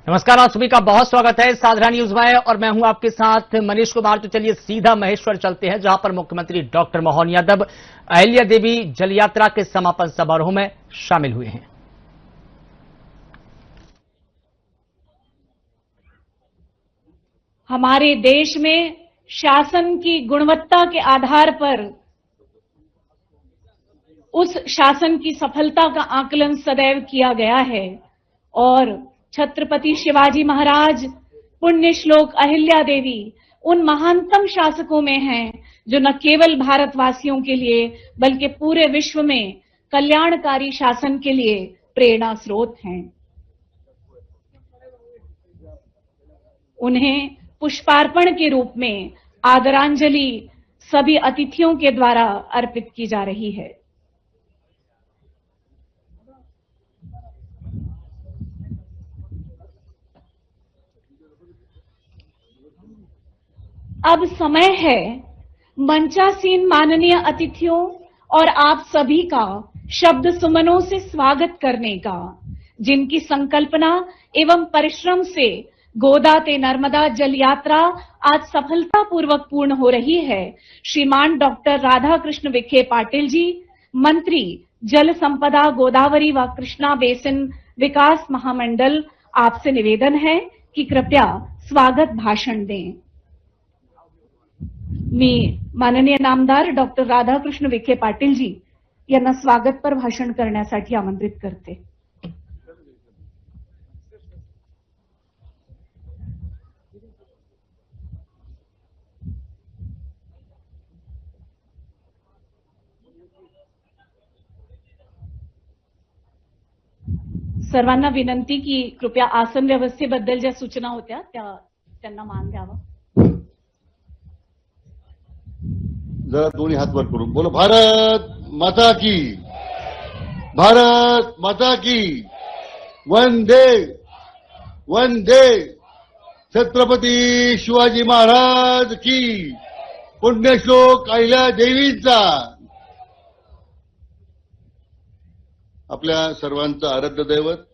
नमस्कार, आप सभी का बहुत स्वागत है साझा न्यूज में और मैं हूं आपके साथ मनीष कुमार। तो चलिए सीधा महेश्वर चलते हैं, जहां पर मुख्यमंत्री डॉक्टर मोहन यादव अहिल्या देवी जल यात्रा के समापन समारोह में शामिल हुए हैं। हमारे देश में शासन की गुणवत्ता के आधार पर उस शासन की सफलता का आकलन सदैव किया गया है और छत्रपति शिवाजी महाराज, पुण्य श्लोक अहिल्या देवी उन महानतम शासकों में हैं जो न केवल भारतवासियों के लिए बल्कि पूरे विश्व में कल्याणकारी शासन के लिए प्रेरणा स्रोत हैं। उन्हें पुष्पार्पण के रूप में आदरांजलि सभी अतिथियों के द्वारा अर्पित की जा रही है। अब समय है मंचासीन माननीय अतिथियों और आप सभी का शब्द सुमनों से स्वागत करने का, जिनकी संकल्पना एवं परिश्रम से गोदा ते नर्मदा जल यात्रा आज सफलतापूर्वक पूर्ण हो रही है। श्रीमान डॉक्टर राधाकृष्ण विखे पाटिल जी, मंत्री जल संपदा गोदावरी व कृष्णा बेसिन विकास महामंडल, आपसे निवेदन है कि कृपया स्वागत भाषण दें। मी माननीय नामदार डॉक्टर राधाकृष्ण विखे पाटिल जी यांना स्वागतपर भाषण करण्यासाठी आमंत्रित करते। सर्वांना विनंती की कृपया आसन व्यवस्थेबद्दल ज्या सूचना होत्या त्यांना मान द्यावा। जरा दोन्ही हात वर करून बोलो, भारत माता की, भारत माता की, वंदे वंदे छत्रपती शिवाजी महाराज की, पुण्यश्लोक अहिल्या देवीचा। आपल्या सर्वांचं आराध्य दैवत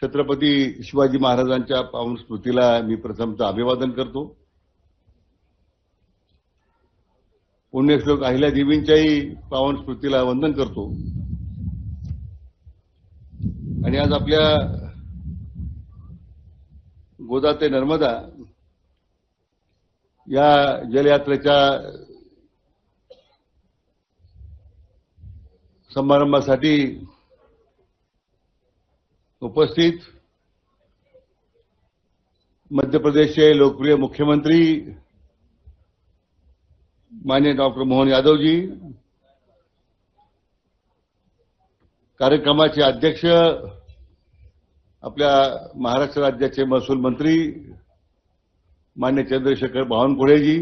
छत्रपती शिवाजी महाराजांच्या पावन स्मृतीला मी प्रथमतः अभिवादन करतो। पुण्यश्लोक अहिल्या देवींच्याही पावन स्मृतीला वंदन करतो। आणि आज आपल्या गोदा ते नर्मदा या जलयात्रेच्या समारंभासाठी उपस्थित मध्य प्रदेशचे लोकप्रिय मुख्यमंत्री माननीय डॉक्टर मोहन यादव जी, कार्यक्रमाचे अध्यक्ष आपल्या महाराष्ट्र राज्याचे महसूल मंत्री माननीय चंद्रशेखर बावनकुळे जी,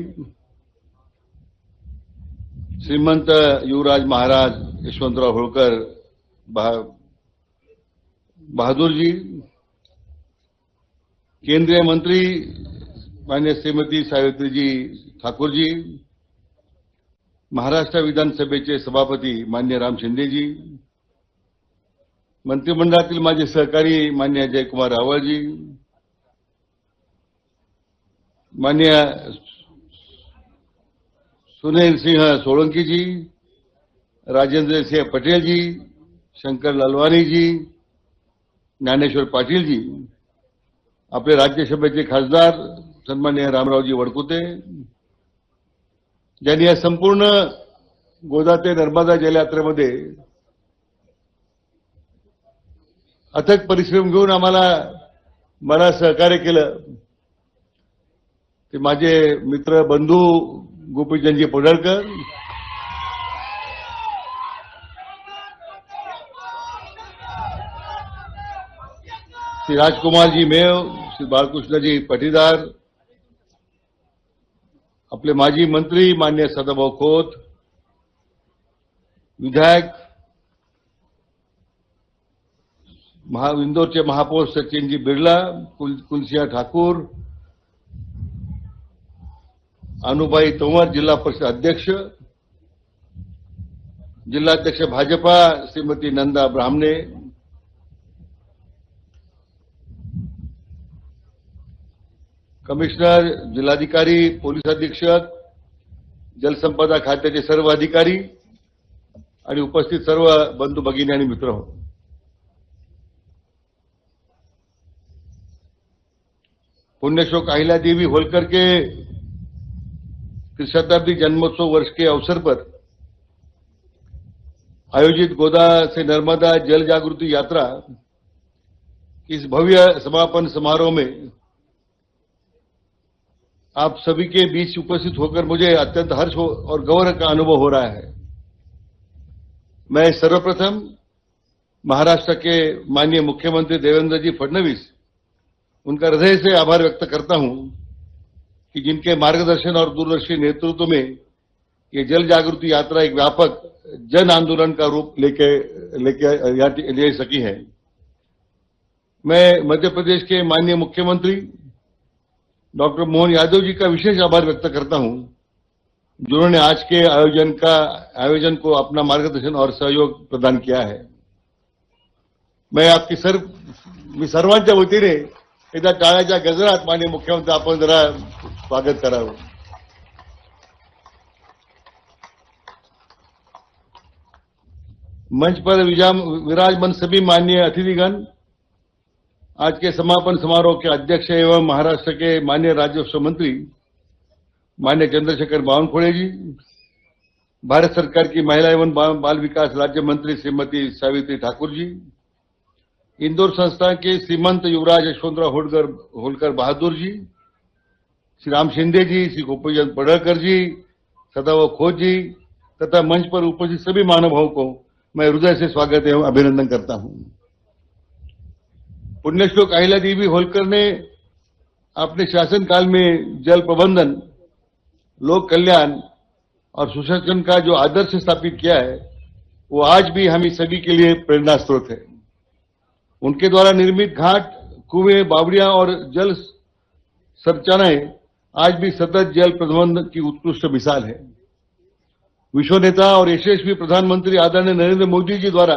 श्रीमंत युवराज महाराज यशवंतराव होळकर बहादुर जी, केंद्रीय मंत्री माननीय श्रीमती सावित्रीजी ठाकूर जी, महाराष्ट्र विधानसभेचे सभापती माननीय राम शिंदे जी, मंत्रिमंडळातील माझे सहकारी माननीय जयकुमार रावळ जी, माननीय सुनील सिंह सोलंकी जी, राजेंद्र सिंह पटेल जी, शंकर लालवानी जी, ज्ञानेश्वर पाटील जी, आपले राज्यसभेचे खासदार सन्माननीय रामरावजी वडकुते, ज्यांनी या संपूर्ण गोदा ते नर्मदा जलयात्रेमध्ये अथक परिश्रम घेऊन मला सहकार्य केलं, ते माझे मित्र बंधू गोपीचंदजी पडळकर, श्री राजकुमारजी मेव, श्री बाळकृष्णजी पाटीदार, आपले माजी मंत्री माननीय सदाभाऊ खोत, विधायक इंदौरचे महापौर सचिनजी बिर्ला, कुलसिंह ठाकूर, अनुबाई तोमर जिल्हा परिषद अध्यक्ष, जिल्हाध्यक्ष भाजपा श्रीमती नंदा ब्राह्मणे, कमिशनर, जिल्हाधिकारी, पोलीस अधीक्षक, जलसंपदा खात्याचे सर्व अधिकारी आणि उपस्थित सर्व बंधू भगिनी आणि मित्र हो, पुण्यश्लोक अहिल्यादेवी होलकर के त्रिशताब्दी जन्मोत्सव वर्ष के अवसर पर आयोजित गोदा से नर्मदा जल जागृति यात्रा इस भव्य समापन समारोह में आप सभी के बीच उपस्थित होकर मुझे अत्यंत हर्ष और गौरव का अनुभव हो रहा है। मैं सर्वप्रथम महाराष्ट्र के माननीय मुख्यमंत्री देवेंद्र जी फडणवीस, उनका हृदय से आभार व्यक्त करता हूं कि जिनके मार्गदर्शन और दूरदर्शी नेतृत्व में ये जल जागृति यात्रा एक व्यापक जन आंदोलन का रूप ले सकी है। मैं मध्य प्रदेश के माननीय मुख्यमंत्री डॉक्टर मोहन यादव जी का विशेष आभार व्यक्त करता हूं, जिन्होंने आज के आयोजन को अपना मार्गदर्शन और सहयोग प्रदान किया है। मैं आपकी सर्वांच्या वतीने एकदा टाळ्याच्या गजरात माननीय मुख्यमंत्री आपण जरा स्वागत करावं। मंच पर विराजमान सभी माननीय अतिथिगण, आज के समापन समारोह के अध्यक्ष एवं महाराष्ट्र के माननीय राजस्व मंत्री माननीय चंद्रशेखर बावनकुळे जी, भारत सरकार की महिला एवं बाल विकास राज्य मंत्री श्रीमती सावित्री ठाकुर जी, इंदौर संस्थान के श्रीमंत युवराज यशवंतराव होलकर बहादुर जी, श्री राम शिंदे जी, श्री गोपीचंद पडळकर जी, सदाभाऊ खोत जी तथा मंच पर उपस्थित सभी महानुभावों को मैं हृदय से स्वागत एवं अभिनंदन करता हूं। पुण्यश्लोक अहिल्यादेवी होलकर ने अपने शासनकाल में जल प्रबंधन, लोक कल्याण और सुशासन का जो आदर्श स्थापित किया है, वो आज भी हम सभी के लिए प्रेरणा स्रोत है। उनके द्वारा निर्मित घाट, कुएं, बावड़ियां और जल संरचनाएं आज भी सतत जल प्रबंधन की उत्कृष्ट मिसाल है। विश्व नेता और यशस्वी प्रधानमंत्री आदरणीय नरेंद्र मोदी जी द्वारा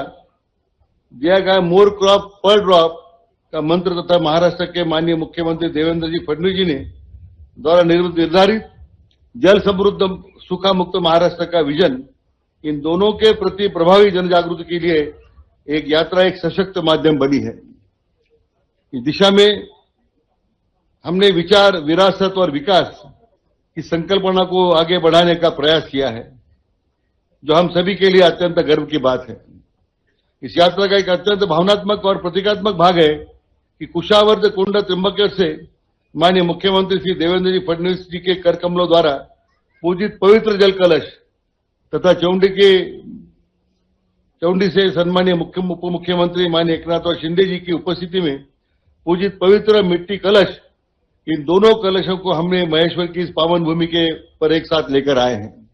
दिया गया मोर क्रॉप पर ड्रॉप का मंत्र तथा महाराष्ट्र के माननीय मुख्यमंत्री देवेंद्र जी फडणवीस जी ने द्वारा निर्धारित जल समृद्ध सूखा मुक्त महाराष्ट्र का विजन, इन दोनों के प्रति प्रभावी जन जागृति के लिए एक यात्रा एक सशक्त माध्यम बनी है। इस दिशा में हमने विचार, विरासत और विकास की संकल्पना को आगे बढ़ाने का प्रयास किया है, जो हम सभी के लिए अत्यंत गर्व की बात है। इस यात्रा का एक अत्यंत भावनात्मक और प्रतीकात्मक भाग है कि कुशावर्त कुंड त्र्यंबकेश्वर से माननीय मुख्यमंत्री श्री देवेंद्र जी फडणवीस जी के कर कमलों द्वारा पूजित पवित्र जल कलश तथा चौंडी से सम्मानीय उप मुख्यमंत्री माननीय एकनाथ शिंदे जी की उपस्थिति में पूजित पवित्र मिट्टी कलश, इन दोनों कलशों को हमने महेश्वर की इस पावन भूमि के पर एक साथ लेकर आए हैं।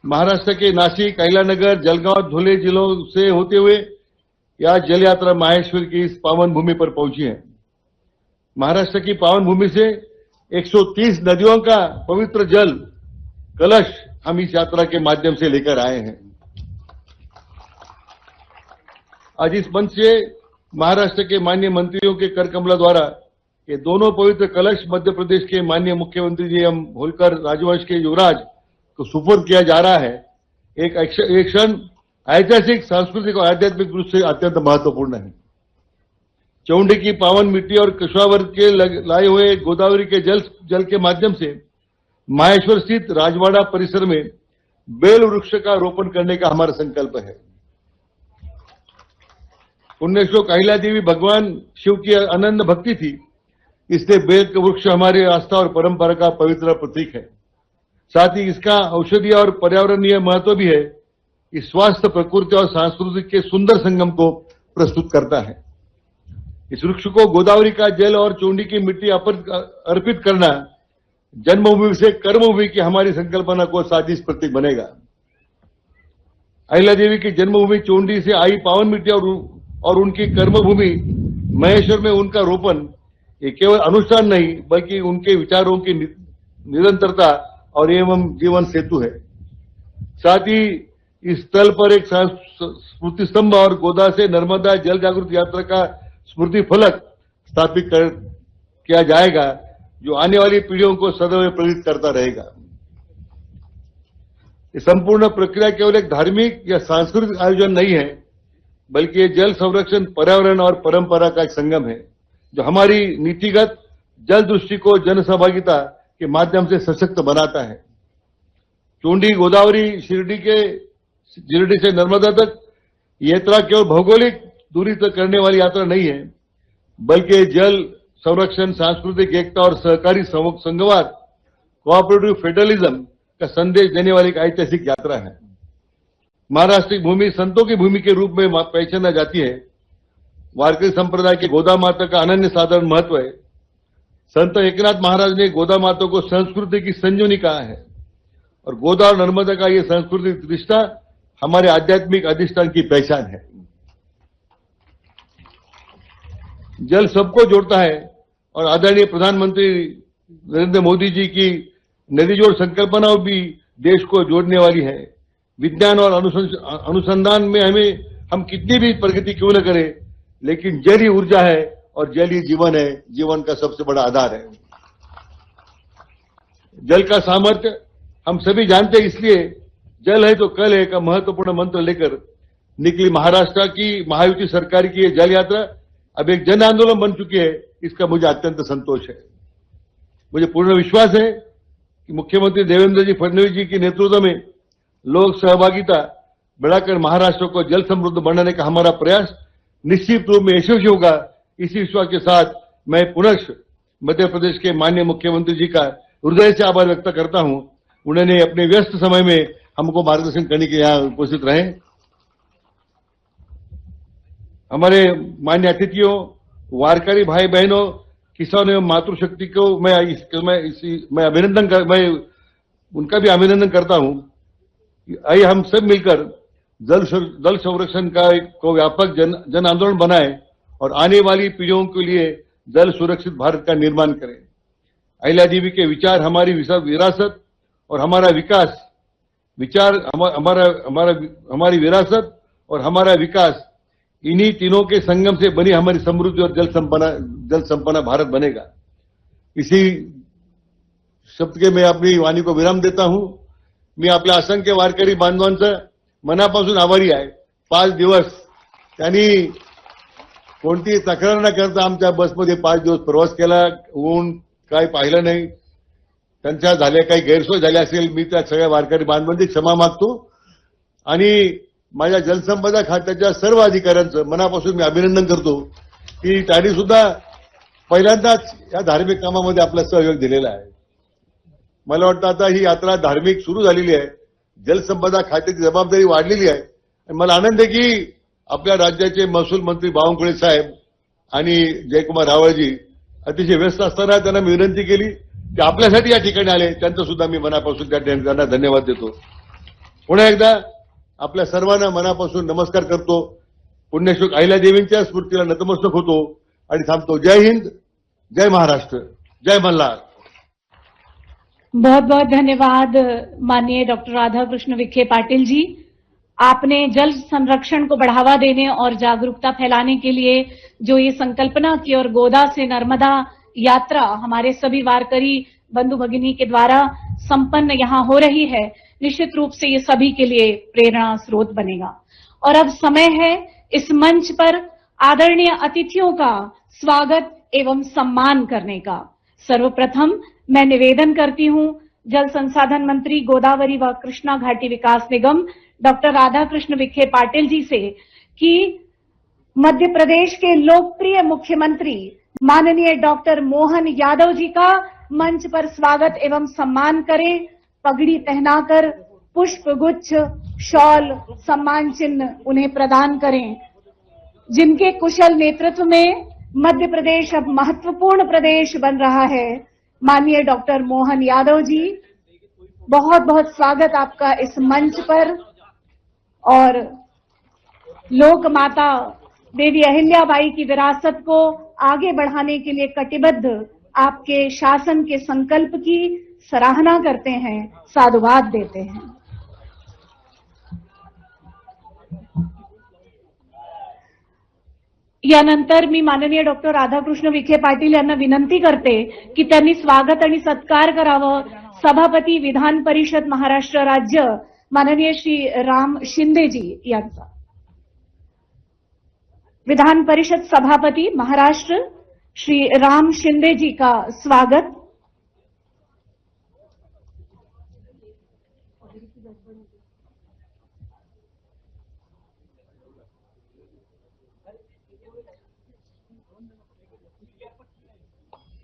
महाराष्ट्र के नासिक, अहिलानगर, जलगांव, धुले जिलों से होते हुए यह जल यात्रा माहेश्वर की इस पावन भूमि पर पहुंची है। महाराष्ट्र की पावन भूमि से 130 नदियों का पवित्र जल कलश हम इस यात्रा के माध्यम से लेकर आए हैं। आज इस मंच से महाराष्ट्र के माननीय मंत्रियों के कर कमला द्वारा ये दोनों पवित्र कलश मध्य प्रदेश के माननीय मुख्यमंत्री जी एम होलकर राजवंश के युवराज को सुपुर्द किया जा रहा है। एक क्षण ऐतिहासिक, सांस्कृतिक और आध्यात्मिक रूप से अत्यंत महत्वपूर्ण है। चौंडी की पावन मिट्टी और कुशावर्त के लाए हुए गोदावरी के जल के माध्यम से माहेश्वर स्थित राजवाड़ा परिसर में बेल वृक्ष का रोपण करने का हमारा संकल्प है। पुण्यश्लोक अहिल्यादेवी भगवान शिव की अनंत भक्ति थी, इसलिए बेल का वृक्ष हमारी आस्था और परंपरा का पवित्र प्रतीक है। साथ ही इसका औषधीय और पर्यावरणीय महत्व भी है। इस स्वास्थ्य, प्रकृति और सांस्कृतिक के सुंदर संगम को प्रस्तुत करता है। इस वृक्ष को गोदावरी का जल और चौंडी की मिट्टी अर्पित करना जन्मभूमि से कर्मभूमि की हमारी संकल्पना को साजिश प्रतीक बनेगा। अहिल्यादेवी की जन्मभूमि चौंडी से आई पावन मिट्टी और उनकी कर्मभूमि महेश्वर में उनका रोपण ये केवल अनुष्ठान नहीं, बल्कि उनके विचारों की निरंतरता और एवं जीवन सेतु है। साथ ही इस स्थल पर एक स्मृति स्तंभ और गोदा से नर्मदा जल जागृति यात्रा का स्मृति फलक स्थापित किया जाएगा, जो आने वाली पीढ़ियों को सदैव प्रेरित करता रहेगा। ये संपूर्ण प्रक्रिया केवल एक धार्मिक या सांस्कृतिक आयोजन नहीं है, बल्कि ये जल संरक्षण, पर्यावरण और परंपरा का एक संगम है, जो हमारी नीतिगत जल दृष्टि को जन सहभागिता के माध्यम से सशक्त बनाता है। चूंडी गोदावरी शिरडी से नर्मदा तक यात्रा केवल भौगोलिक दूरी तक करने वाली यात्रा नहीं है, बल्कि जल संरक्षण, सांस्कृतिक एकता और सहकारी संघवाद, कोऑपरेटिव फेडरलिज्म का संदेश देने वाली एक ऐतिहासिक यात्रा है। महाराष्ट्र की भूमि संतों की भूमि के रूप में पहचाना जाती है। वारकरी संप्रदाय के गोदा माता का अनन्य साधारण महत्व है। संत एकनाथ महाराज ने गोदा माता को संस्कृति की संजीवनी कहा है, और गोदा और नर्मदा का यह सांस्कृतिक रिश्ता हमारे आध्यात्मिक अधिष्ठान की पहचान है। जल सबको जोड़ता है, और आदरणीय प्रधानमंत्री नरेंद्र मोदी जी की नदी जोड़ संकल्पना भी देश को जोड़ने वाली है। विज्ञान और अनुसंधान में हम कितनी भी प्रगति क्यों न करें, लेकिन जल ही ऊर्जा है और जल ही जीवन है, जीवन का सबसे बड़ा आधार है। जल का सामर्थ्य हम सभी जानते हैं, इसलिए जल है तो कल है का महत्वपूर्ण मंत्र लेकर निकली महाराष्ट्र की महायुति सरकार की यह जल यात्रा अब एक जन आंदोलन बन चुकी है। इसका मुझे अत्यंत संतोष है। मुझे पूर्ण विश्वास है कि मुख्यमंत्री देवेंद्र जी फडणवीस जी के नेतृत्व में लोक सहभागिता बढ़ाकर महाराष्ट्र को जल समृद्ध बनाने का हमारा प्रयास निश्चित रूप में यशस्वी होगा। इसी विश्वास के साथ मैं पुनः मध्य प्रदेश के माननीय मुख्यमंत्री जी का हृदय से आभार व्यक्त करता हूं। उन्होंने अपने व्यस्त समय में हमको मार्गदर्शन करने के यहाँ उपस्थित रहे। हमारे मान्य अतिथियों, वारकरी भाई बहनों, किसानों एवं मातृशक्ति को मैं उनका भी अभिनंदन करता हूं। आइए हम सब मिलकर जल संरक्षण को व्यापक जन आंदोलन बनाएं और आने वाली पीढ़ियों के लिए जल सुरक्षित भारत का निर्माण करें। अहिल्या देवी के विचार हमारी विरासत और हमारा विकास, हमारी विरासत और हमारा विकास, इन्हीं तीनों के संगम से बनी हमारी समृद्धि और जल संपन्न भारत बनेगा। इसी शब्द के मैं अपनी वाणी को विराम देता हूं। मी आपल्या असंख्य वारकरी बांधवांचं मनापासून आभारी आहे। 5 दिवस त्यांनी कोणतीही तक्रार न करता आमच्या बसमध्ये 5 दिवस प्रवास केला। ऊन काय पाहिलं नाही, त्यांच्या झाल्या काही गैरसोय झाल्या असेल, मी त्या सगळ्या वारकरी बांधवांची क्षमा मागतो आणि माझ्या जलसंपदा खात्याच्या सर्व अधिकाऱ्यांचं मनापासून मी अभिनंदन करतो की त्यांनी सुद्धा पहिल्यांदाच या धार्मिक कामामध्ये आपला सहयोग दिलेला आहे। मला वाटतं आता ही यात्रा धार्मिक सुरू झालेली आहे, जलसंपदा खात्याची जबाबदारी वाढलेली आहे। मला आनंद आहे की आपल्या राज्याचे महसूल मंत्री बावनकुळे साहेब आणि जयकुमार रावळजी अतिशय व्यस्त असताना त्यांना मी विनंती केली की आपल्यासाठी या ठिकाणी आले, त्यांचं सुद्धा मी मनापासून त्यांना धन्यवाद देतो। पुन्हा एकदा आपल्या सर्वांना मनापासून नमस्कार करतो। पुण्यश्लोक अहिल्यादेवींच्या स्मृतीला नतमस्तक होतो आणि थांबतो। जय हिंद, जय महाराष्ट्र, जय मल्हार। बहुत बहुत धन्यवाद माननीय डॉक्टर राधाकृष्ण विखे पाटिल जी। आपने जल संरक्षण को बढ़ावा देने और जागरूकता फैलाने के लिए जो ये संकल्पना की और गोदा से नर्मदा यात्रा हमारे सभी वारकरी बंधु भगिनी के द्वारा संपन्न यहाँ हो रही है, निश्चित रूप से ये सभी के लिए प्रेरणा स्रोत बनेगा। और अब समय है इस मंच पर आदरणीय अतिथियों का स्वागत एवं सम्मान करने का। सर्वप्रथम मैं निवेदन करती हूं जल संसाधन मंत्री गोदावरी व कृष्णा घाटी विकास निगम डॉक्टर राधाकृष्ण विखे पाटिल जी से कि मध्य प्रदेश के लोकप्रिय मुख्यमंत्री माननीय डॉक्टर मोहन यादव जी का मंच पर स्वागत एवं सम्मान करें। पगड़ी पहनाकर पुष्प गुच्छ, शॉल, सम्मान चिन्ह उन्हें प्रदान करें। जिनके कुशल नेतृत्व में मध्य प्रदेश अब महत्वपूर्ण प्रदेश बन रहा है, माननीय डॉक्टर मोहन यादव जी, बहुत बहुत स्वागत आपका इस मंच पर। और लोक माता देवी अहिल्याबाई की विरासत को आगे बढ़ाने के लिए कटिबद्ध आपके शासन के संकल्प की सराहना करते हैं, साधुवाद देते हैं। यानंतर मी माननीय डॉक्टर राधाकृष्ण विखे पाटील यांना विनंती करते की त्यांनी स्वागत आणि सत्कार करावं सभापती विधान परिषद महाराष्ट्र राज्य माननीय श्री राम शिंदेजी यांचा। विधान परिषद सभापति महाराष्ट्र श्री राम शिंदे जी का स्वागत।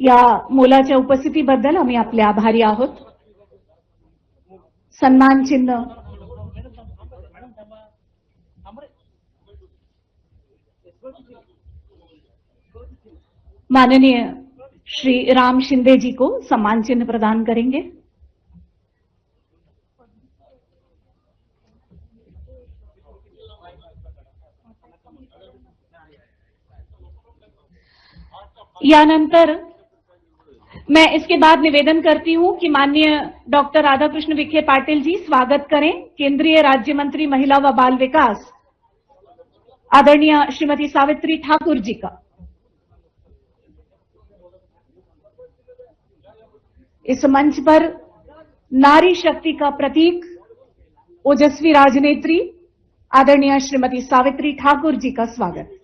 या मोलाच्या उपस्थितीबद्दल आम्ही आपले आभारी आहोत। सन्मान चिन्ह माननीय श्री राम शिंदे जी को सम्मान चिन्ह प्रदान करेंगे। यानंतर मैं इसके बाद निवेदन करती हूं कि माननीय डॉक्टर राधाकृष्ण विखे पाटिल जी स्वागत करें केंद्रीय राज्य मंत्री महिला व बाल विकास आदरणीय श्रीमती सावित्री ठाकुर जी का। इस मंच पर नारी शक्ति का प्रतीक ओजस्वी राजनेत्री आदरणीय श्रीमती सावित्री ठाकुर जी का स्वागत।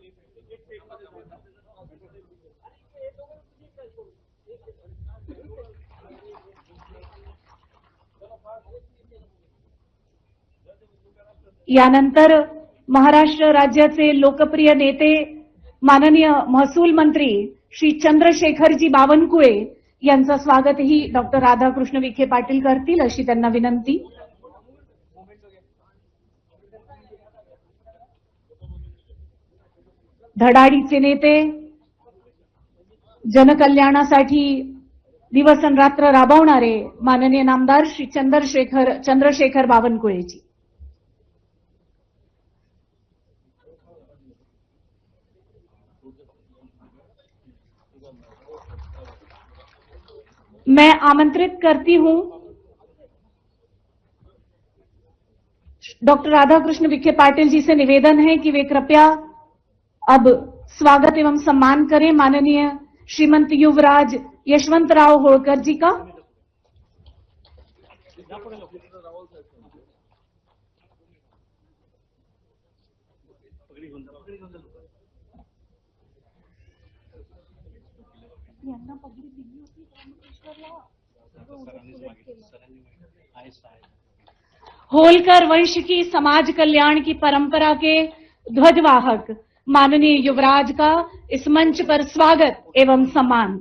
यानंतर महाराष्ट्र राज्याचे लोकप्रिय नेते माननीय महसूल मंत्री श्री चंद्रशेखरजी बावनकुळे यांचं स्वागतही डॉक्टर राधाकृष्ण विखे पाटील करतील अशी त्यांना विनंती। धडाडीचे नेते जनकल्याणासाठी दिवस आणि रात्र राबवणारे माननीय नामदार श्री चंद्रशेखर बावनकुळेजी। मैं आमंत्रित करती हूं डॉक्टर राधाकृष्ण विखे पाटिल जी से निवेदन है कि वे कृपया अब स्वागत एवं सम्मान करें माननीय श्रीमंत युवराज यशवंतराव होळकर जी का। होलकर वंश की समाज कल्याण की परंपरा के ध्वजवाहक माननीय युवराज का इस मंच पर स्वागत एवं सम्मान।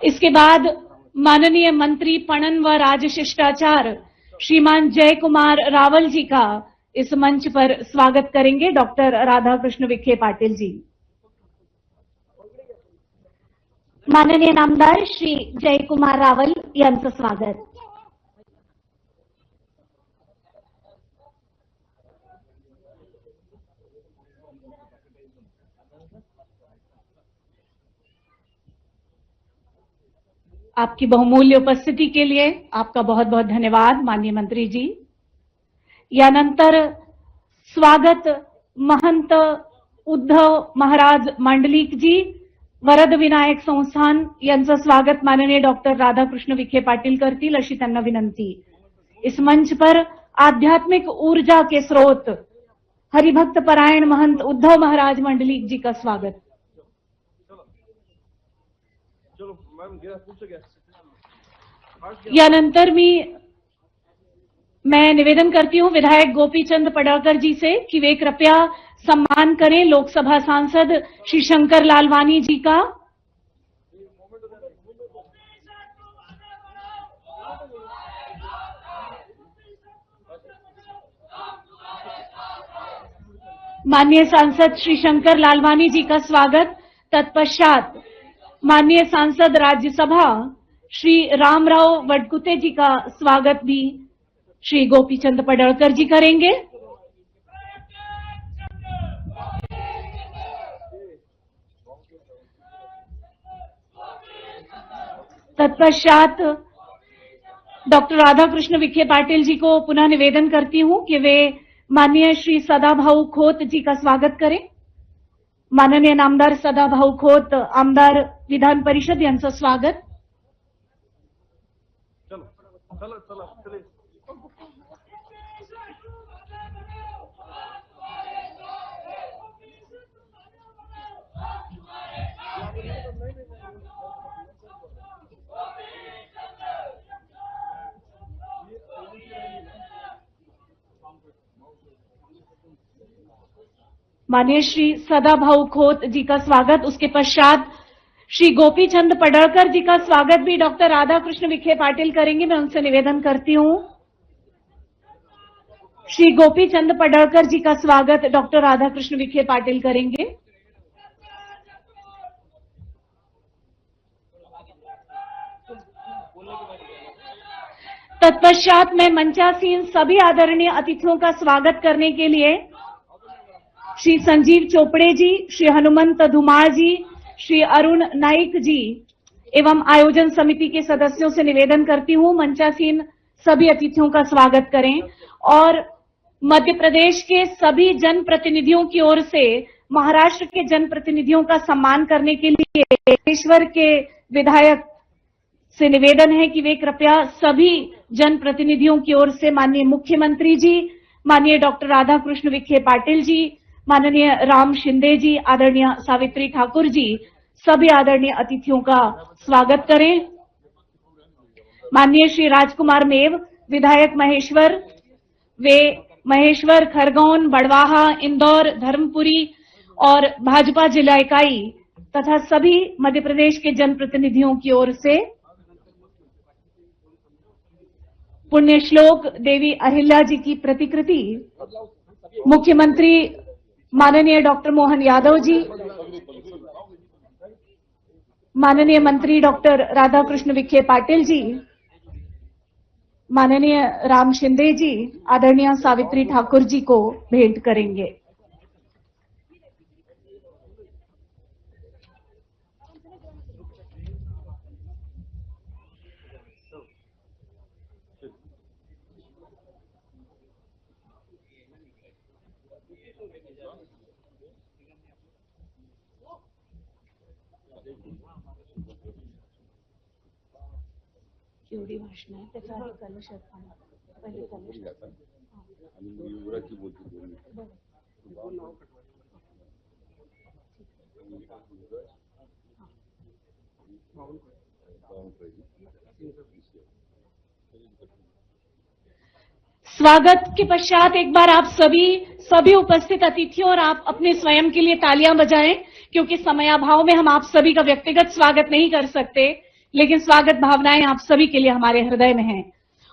इसके बाद माननीय मंत्री पणन व राज शिष्टाचार श्रीमान जय कुमार रावल जी का इस मंच पर स्वागत करेंगे डॉक्टर राधाकृष्ण विखे पाटिल जी। माननीय नामदार श्री जय कुमार रावल यांचं स्वागत। आपकी बहुमूल्य उपस्थिति के लिए आपका बहुत बहुत धन्यवाद माननीय मंत्री जी। यानंतर स्वागत महंत उद्धव महाराज मांडलिक जी वरद विनायक संस्थान यांचं स्वागत माननीय डॉक्टर राधाकृष्ण विखे पाटील करतील अशी त्यांना विनंती। इस मंच पर आध्यात्मिक ऊर्जा के स्रोत हरिभक्त परायण महंत उद्धव महाराज मंडलिक जी का स्वागत। यानंतर मैं निवेदन करती हूं विधायक गोपीचंद पडळकर जी से कि वे कृपया सम्मान करें लोकसभा सांसद श्री शंकर लालवानी जी का। माननीय सांसद श्री शंकर लालवानी जी का स्वागत। तत्पश्चात माननीय सांसद राज्यसभा श्री रामराव वडकुते जी का स्वागत भी श्री गोपीचंद पडळकर जी करेंगे। तत्पश्चात डॉक्टर राधाकृष्ण विखे पाटिल जी को पुनः निवेदन करती हूं कि वे माननीय श्री सदाभाऊ खोत जी का स्वागत करें। माननीय नामदार सदाभाऊ खोत आमदार विधान परिषद यांचं स्वागत। माननीय श्री सदाभाऊ खोत जी का स्वागत। उसके पश्चात श्री गोपी चंद पडळकर जी का स्वागत भी डॉक्टर राधाकृष्ण विखे पाटिल करेंगे। मैं उनसे निवेदन करती हूं, श्री गोपी चंद पडळकर जी का स्वागत डॉक्टर राधाकृष्ण विखे पाटिल करेंगे। तत्पश्चात मैं मंचासीन सभी आदरणीय अतिथियों का स्वागत करने के लिए श्री संजीव चोपड़े जी, श्री हनुमंत धुमाळ जी, श्री अरुण नाइक जी एवं आयोजन समिति के सदस्यों से निवेदन करती हूं मंचासीन सभी अतिथियों का स्वागत करें। और मध्य प्रदेश के सभी जनप्रतिनिधियों की ओर से महाराष्ट्र के जनप्रतिनिधियों का सम्मान करने के लिए बागेश्वर के विधायक से निवेदन है कि वे कृपया सभी जनप्रतिनिधियों की ओर से माननीय मुख्यमंत्री जी, माननीय डॉक्टर राधाकृष्ण विखे पाटिल जी, माननीय राम शिंदे जी, आदरणीय सावित्री ठाकुर जी, सभी आदरणीय अतिथियों का स्वागत करें। माननीय श्री राजकुमार मेव विधायक महेश्वर, वे महेश्वर, खरगोन, बड़वाहा, इंदौर, धर्मपुरी और भाजपा जिला इकाई तथा सभी मध्य प्रदेश के जनप्रतिनिधियों की ओर से पुण्य श्लोक देवी अहिल्या जी की प्रतिकृति मुख्यमंत्री माननीय डॉक्टर मोहन यादव जी, माननीय मंत्री डॉक्टर राधाकृष्ण विखे पाटिल जी, माननीय राम शिंदे जी, आदरणीय सावित्री ठाकुर जी को भेंट करेंगे। एवढी भाषण आहे त्याचा आधी कलश पहिले कलश स्वागत के पश्चात एक बार आप सभी उपस्थित अतिथियों और आप अपने स्वयं के लिए तालियां बजाएं, क्योंकि समयाभाव में हम आप सभी का व्यक्तिगत स्वागत नहीं कर सकते, लेकिन स्वागत भावनाएं आप सभी के लिए हमारे हृदय में हैं।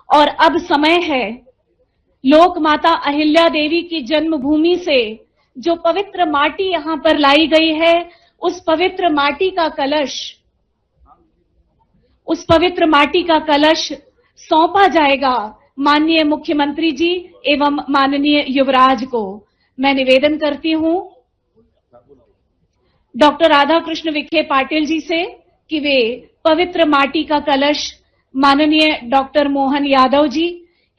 और अब समय है लोक माता अहिल्या देवी की जन्मभूमि से जो पवित्र माटी यहां पर लाई गई है, उस पवित्र माटी का कलश सौंपा जाएगा माननीय मुख्यमंत्री जी एवं माननीय युवराज को। मैं निवेदन करती हूं डॉक्टर राधाकृष्ण विखे पाटिल जी से कि वे पवित्र माटी का कलश माननीय डॉक्टर मोहन यादव जी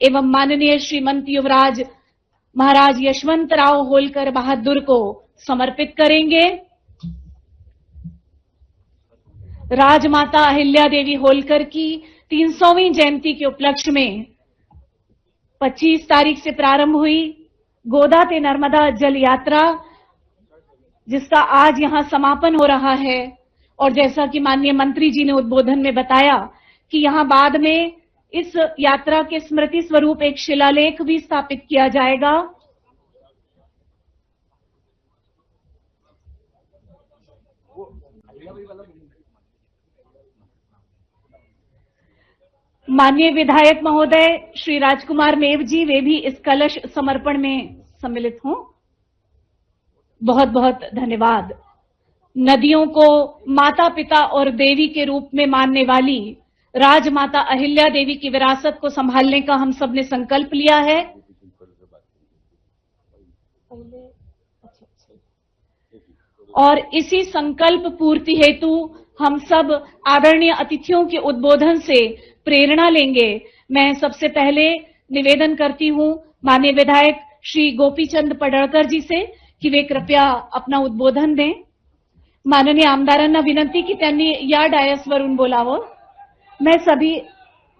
एवं माननीय श्रीमंत युवराज महाराज यशवंतराव होलकर बहादुर को समर्पित करेंगे। राजमाता अहिल्या देवी होलकर की 300वीं जयंती के उपलक्ष्य में 25 तारीख से प्रारंभ हुई गोदा ते नर्मदा जल यात्रा, जिसका आज यहां समापन हो रहा है। और जैसा कि माननीय मंत्री जी ने उद्बोधन में बताया कि यहां बाद में इस यात्रा के स्मृति स्वरूप एक शिलालेख भी स्थापित किया जाएगा। माननीय विधायक महोदय श्री राजकुमार मेव जी, वे भी इस कलश समर्पण में सम्मिलित हों। बहुत बहुत धन्यवाद। नदियों को माता पिता और देवी के रूप में मानने वाली राजमाता अहिल्या देवी की विरासत को संभालने का हम सब ने संकल्प लिया है। और इसी संकल्प पूर्ति हेतु हम सब आदरणीय अतिथियों के उद्बोधन से प्रेरणा लेंगे। मैं सबसे पहले निवेदन करती हूं माननीय विधायक श्री गोपीचंद पडळकर जी से की वे कृपया अपना उद्बोधन दें। माननीय आमदारांना विनंती की त्यांनी या डायसवरून बोलावं। मैं सभी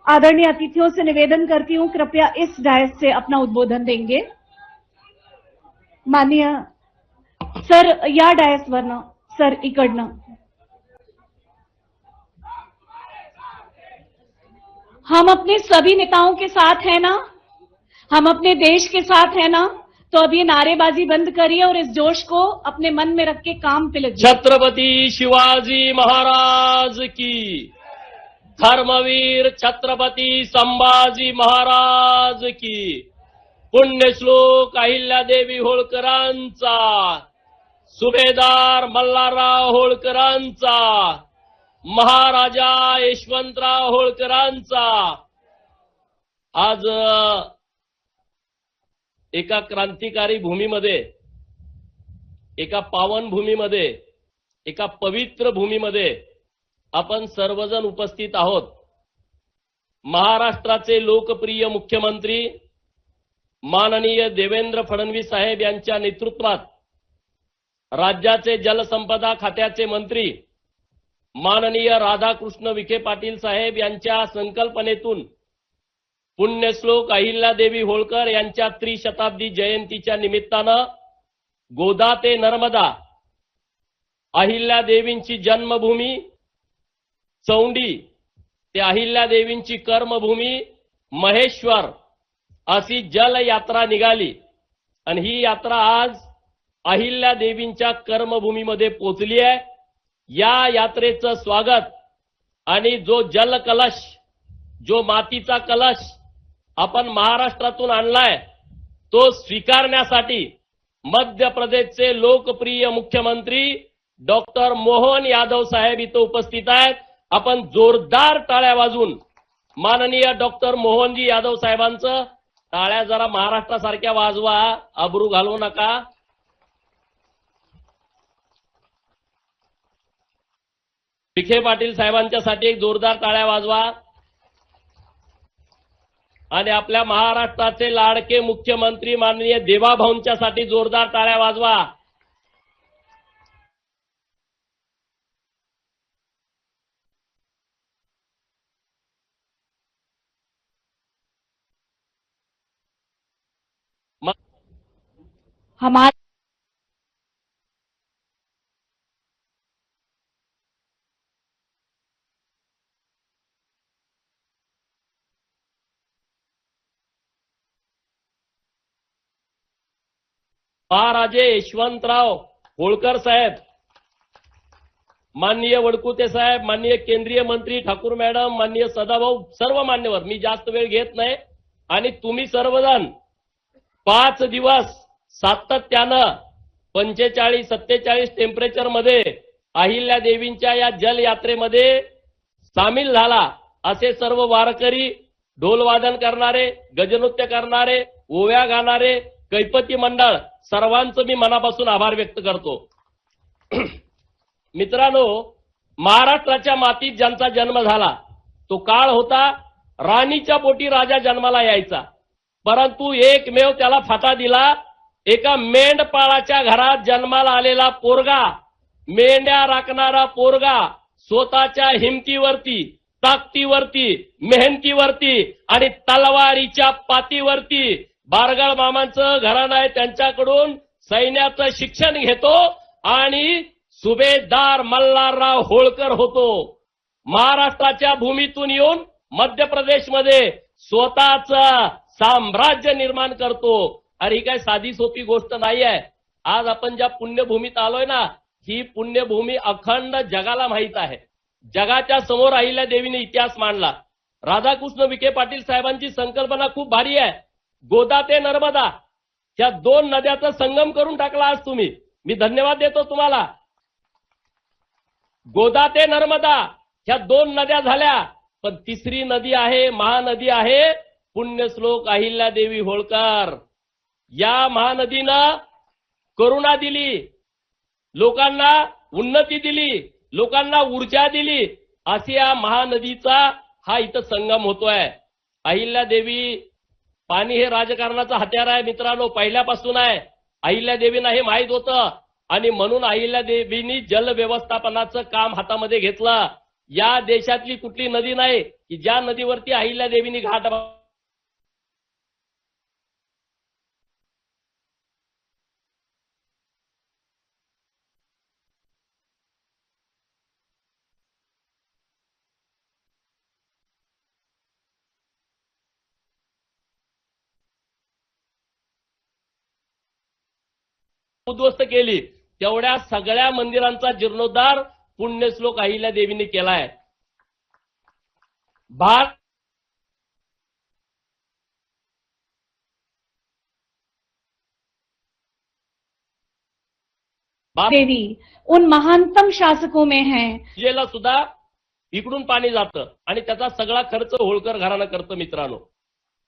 आदरणीय अतिथियों से निवेदन करती हूं कृपया इस डायस से अपना उद्बोधन देंगे। माननीय सर या डायसवरनं सर इकडनं। हम अपने सभी नेताओं के साथ हैं ना, हम अपने देश के साथ हैं ना, तो अब ये नारेबाजी बंद करिए और इस जोश को अपने मन में रख के काम पे लगिए। छत्रपति शिवाजी महाराज की, धर्मवीर छत्रपति संभाजी महाराज की, पुण्यश्लोक अहिल्यादेवी होळकरांचा, सुभेदार मल्हारराव होळकरांचा, महाराजा यशवंतराव होळकरांचा आज एका क्रांतिकारी भूमीमध्ये, एका पावन भूमीमध्ये, एका पवित्र भूमीमध्ये आपण सर्वजण उपस्थित आहोत। महाराष्ट्राचे लोकप्रिय मुख्यमंत्री माननीय देवेंद्र फडणवीस साहेब यांच्या नेतृत्वात राज्याचे जलसंपदा खात्याचे मंत्री माननीय राधाकृष्ण विखे पाटील साहेब यांच्या संकल्पनेतून पुण्यश्लोक अहिल्यादेवी होळकर यांच्या त्रिशताब्दी जयंतीच्या निमित्तानं गोदा ते नर्मदा, अहिल्यादेवींची जन्मभूमी चौंडी ते अहिल्यादेवींची कर्मभूमी महेश्वर अशी जलयात्रा निघाली आणि ही यात्रा आज अहिल्यादेवींच्या कर्मभूमीमध्ये पोहोचली आहे। या यात्रेचं स्वागत आणि जो जलकलश, जो मातीचा कलश आपण महाराष्ट्रातून आणलाय तो स्वीकारण्यासाठी मध्य प्रदेशचे लोकप्रिय मुख्यमंत्री डॉक्टर मोहन यादव साहेब इथं उपस्थित आहेत। आपण जोरदार टाळ्या वाजवून माननीय डॉक्टर मोहनजी यादव साहेबांचं टाळ्या जरा महाराष्ट्रासारख्या वाजवा, अब्रू घालवू नका। विखे पाटील साहेबांच्यासाठी एक जोरदार टाळ्या वाजवा आणि आपल्या महाराष्ट्राचे लाडके मुख्यमंत्री माननीय देवाभाऊंच्यासाठी जोरदार टाळ्या वाजवा। हमारे महाराजे यशवंतराव होळकर साहेब, माननीय वडकुते साहेब, माननीय केंद्रीय मंत्री ठाकूर मॅडम, माननीय सदाभाऊ, सर्व मान्यवर, मी जास्त वेळ घेत नाही आणि तुम्ही सर्वजण 5 दिवस सातत्यानं 45-47 टेम्परेचर मध्ये अहिल्यादेवींच्या या जलयात्रेमध्ये सामील झाला। असे सर्व वारकरी, ढोलवादन करणारे, गजनृत्य करणारे, ओव्या गाणारे, कैपती मंडळ सर्वांचं मी मनापासून आभार व्यक्त करतो। मित्रांनो, महाराष्ट्राच्या मातीत ज्यांचा जन्म झाला तो काळ होता राणीच्या पोटी राजा जन्माला यायचा, परंतु एकमेव त्याला फाटा दिला। एका मेंढपाळाच्या घरात जन्माला आलेला पोरगा, मेंढ्या राखणारा पोरगा, स्वतःच्या हिमतीवरती, ताकदीवरती, मेहनतीवरती आणि तलवारीच्या पातीवरती बारगळ मामांचं घराणं आहे त्यांच्याकडून सैन्याचं शिक्षण घेतो आणि सुभेदार मल्हारराव होळकर होतो। महाराष्ट्राच्या भूमीतून येऊन मध्य प्रदेशमध्ये स्वतःचं साम्राज्य निर्माण करतो। अरे ही काय साधी सोपी गोष्ट नाही आहे। आज आपण ज्या पुण्यभूमीत आलोय ना, ही पुण्यभूमी अखंड जगाला माहित आहे। जगाच्या समोर अहिल्यादेवीने इतिहास मांडला। राधाकृष्ण विखे पाटील साहेबांची संकल्पना खूप भारी आहे। गोदा ते नर्मदा या 2 नद्याचा संगम करून टाकला आज तुम्ही, मी धन्यवाद देतो तुम्हाला। गोदा ते नर्मदा या 2 नद्या झाल्या, पण तिसरी नदी आहे, महानदी आहे पुण्यश्लोक अहिल्यादेवी होळकर। या महानदीनं करुणा दिली, लोकांना उन्नती दिली, लोकांना ऊर्जा दिली। अशी या महानदीचा हा इथं संगम होतोय। अहिल्यादेवी पाणी हे राजकारणाचं हत्यार आहे मित्रांनो, पहिल्यापासून आहे. अहिल्यादेवींना हे माहीत होतं आणि म्हणून अहिल्यादेवींनी जल व्यवस्थापनाचं काम हातामध्ये घेतलं. या देशातली कुठली नदी नाही की ज्या नदीवरती अहिल्यादेवींनी घाट उद्ध्वस्त केली. तेवढ्या सगळ्या मंदिरांचा जीर्णोद्धार पुण्यश्लोक अहिल्यादेवींनी केलाय. भारत देवी उन महानतम शासकों में हैं जेला सुद्धा इकडून पाणी जातं आणि त्याचा सगळा खर्च होळकर घराणं करतं मित्रांनो.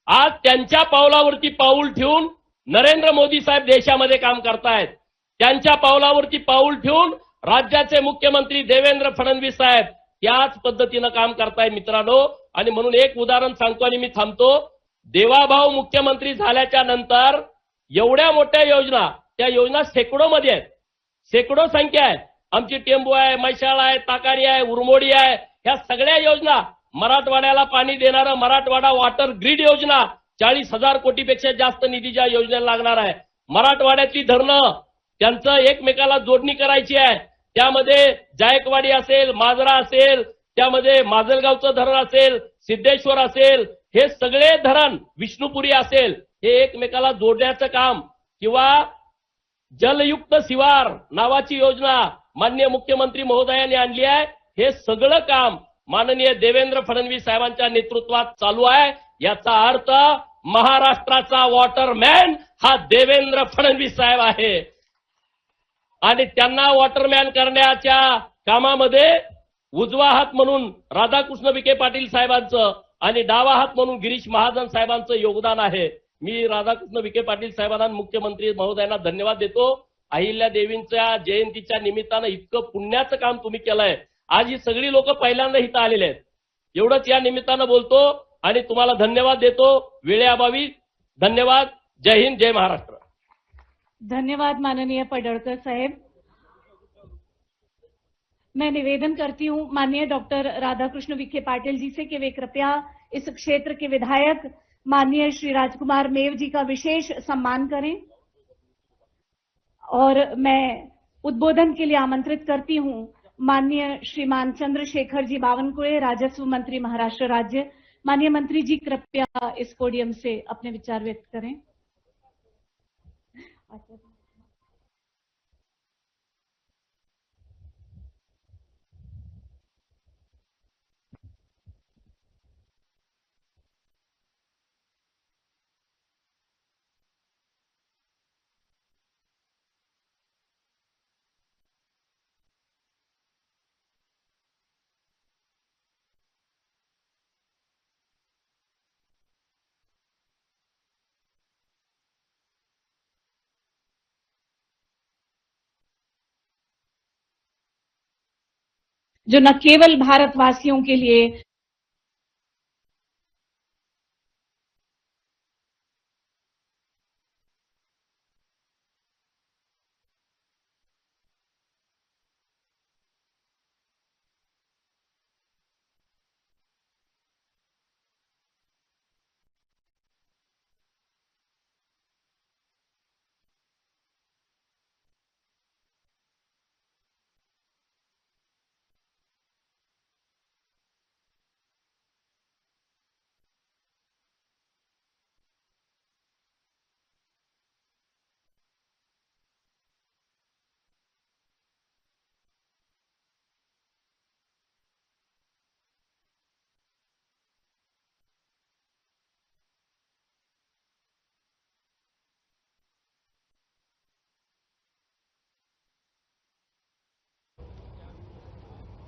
आज त्यांच्या पावलावरती पाऊल ठेवून नरेंद्र मोदी साहेब देशामध्ये काम करतायत. त्यांच्या पावलावरती पाऊल ठेवून राज्याचे मुख्यमंत्री देवेंद्र फडणवीस साहेब त्याच पद्धतीनं काम करतायत मित्रांनो. आणि म्हणून एक उदाहरण सांगतो आणि मी थांबतो. देवाभाऊ मुख्यमंत्री झाल्याच्या नंतर एवढ्या मोठ्या योजना, त्या योजना शेकडोमध्ये आहेत, शेकडो संख्या आहे. आमची टेंबू आहे, मैशाळा आहे, ताकारी आहे, उरमोडी आहे, ह्या सगळ्या योजना. मराठवाड्याला पाणी देणारं मराठवाडा वॉटर ग्रीड योजना 40,000 कोटीपेक्षा जास्त निधीच्या योजनेला लागणार आहे. मराठवाड्यातली धरणं त्यांचं एकमेकाला जोडणी करायची आहे. त्यामध्ये जायकवाडी असेल, माजरा असेल, त्यामध्ये माजलगावचं धरण असेल, सिद्धेश्वर असेल, हे सगळे धरण, विष्णुपुरी असेल, हे एकमेकाला जोडण्याचं काम किंवा जलयुक्त शिवार नावाची योजना माननीय मुख्यमंत्री महोदयांनी आणली आहे. हे सगळं काम माननीय देवेंद्र फडणवीस साहेबांच्या नेतृत्वात चालू आहे. याचा अर्थ महाराष्ट्राचा वॉटरमॅन हा देवेंद्र फडणवीस साहेब आहे. आणि त्यांना वॉटरमॅन करण्याच्या कामामध्ये उजवा हात म्हणून राधाकृष्ण विखे पाटील साहेबांचं आणि डावा हात म्हणून गिरीश महाजन साहेबांचं योगदान आहे. मी राधाकृष्ण विखे पाटील साहेबांना मुख्यमंत्री महोदयांना धन्यवाद देतो. अहिल्यादेवींच्या जयंतीच्या निमित्तानं इतकं पुण्याचं काम तुम्ही केलंय. आज ही सगळी लोक पहिल्यांदा इथं आलेले आहेत. एवढंच या निमित्तानं बोलतो आणि तुम्हाला धन्यवाद देतो. वेळेअभावी धन्यवाद. जय हिंद, जय महाराष्ट्र. धन्यवाद माननीय पडळकर साहेब. मैं निवेदन करती हूं माननीय डॉक्टर राधाकृष्ण विखे पाटिल जी से कि वे कृपया इस क्षेत्र के विधायक माननीय श्री राजकुमार मेव जी का विशेष सम्मान करें. और मैं उद्बोधन के लिए आमंत्रित करती हूं माननीय श्रीमान चंद्रशेखर जी बावनकुळे, राजस्व मंत्री महाराष्ट्र राज्य. माननीय मंत्री जी कृपया इस पोडियम से अपने विचार व्यक्त करें. जो न केवल भारतवासियों के लिए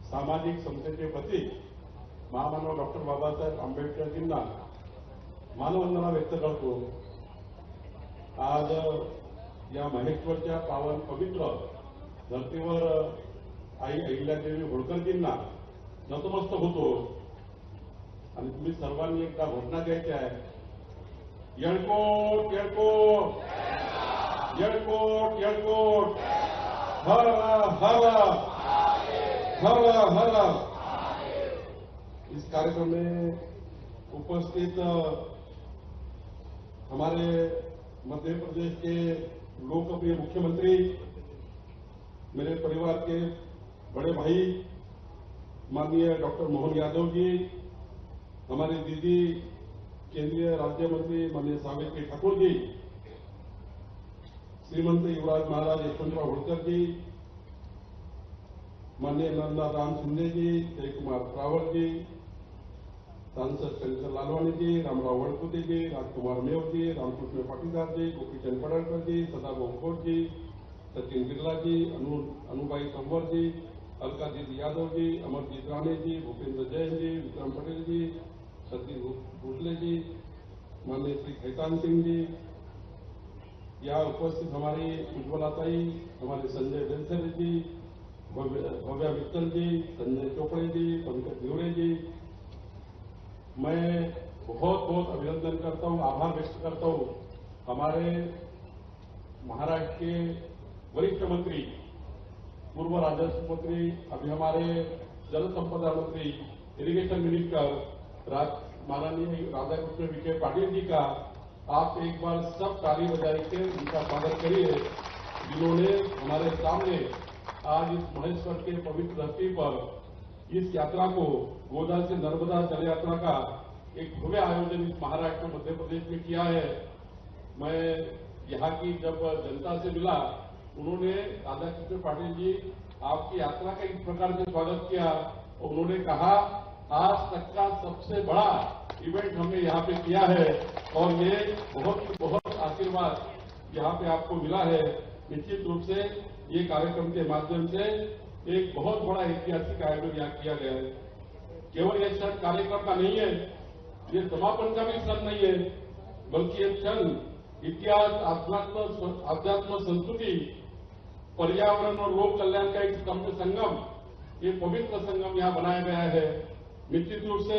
सामाजिक समतेचे प्रतीक महामानव डॉक्टर बाबासाहेब आंबेडकरजींना मानवंदना व्यक्त करतो. आज या महेश्वरच्या पावन पवित्र धर्तीवर आई अहिल्यादेवी होळकरजींना नतमस्तक होतो. आणि तुम्ही सर्वांनी एकदा घोषणा द्यायची आहे येळकोट येळकोट येळकोट येळकोट हर हर हर हर। इस कार्यक्रम में उपस्थित हमारे मध्य प्रदेश के लोकप्रिय मुख्यमंत्री, मेरे परिवार के बड़े भाई माननीय डॉक्टर मोहन यादव जी, हमारी दीदी केंद्रीय राज्य मंत्री माननीय सावित्री ठाकुर जी, श्रीमंत युवराज महाराज यशवंतराव होळकर जी, माननीय नंदाराम शिंदे जी, जयकुमार रावल जी, सांसद शंकर लालवानी जी, रामराव वड़कुते जी, राजकुमार मेव जी, रामकृष्ण पाटीदार जी, गोपीचंद पडळकर जी, सदाभाऊ खोट जी, सचिन बिरला जी, अनुबाई तंवर जी, अलका दीदी यादव जी, अमरजीत राणे जी, भूपेंद्र जैन जी, विक्रम पटेल जी, सतीश भोसले जी, माननीय श्री खैतान सिंह जी, यहाँ उपस्थित हमारी उज्ज्वलाताई, हमारे संजय बेलसरे जी, भव्या मित्तल जी, संजय चोपड़े जी, पंकज न्यूरे जी, मैं बहुत बहुत अभिनंदन करता हूं, आभार व्यक्त करता हूं हमारे महाराष्ट्र के वरिष्ठ मंत्री, पूर्व राजस्व मंत्री, अभी हमारे जल संपदा मंत्री, इरिगेशन मिनिस्टर माननीय राधाकृष्ण विखे पाटिल जी का आप एक बार सब ताली बजाई के उनका स्वागत करिए, जिन्होंने हमारे सामने आज इस महेश्वर के पवित्र धरती पर इस यात्रा को, गोदा से नर्मदा जल यात्रा का एक भव्य आयोजन इस महाराष्ट्र मध्य प्रदेश में किया है। मैं यहाँ की जब जनता से मिला, उन्होंने राधाकृष्ण पाटिल जी आपकी यात्रा का इस प्रकार से स्वागत किया और उन्होंने कहा आज तक का सबसे बड़ा इवेंट हमने यहाँ पे किया है और ये बहुत आशीर्वाद यहाँ पे आपको मिला है। निश्चित रूप से ये कार्यक्रम के माध्यम से एक बहुत बड़ा ऐतिहासिक आयोजन यहाँ किया गया है। केवल ये क्षण कार्यक्रम का नहीं है, ये समापन का भी क्षण नहीं है, बल्कि ये क्षण इतिहास, आध्यात्म, संस्कृति, पर्यावरण और लोक कल्याण का एक संगम, ये पवित्र संगम यहाँ बनाया गया है। निश्चित रूप से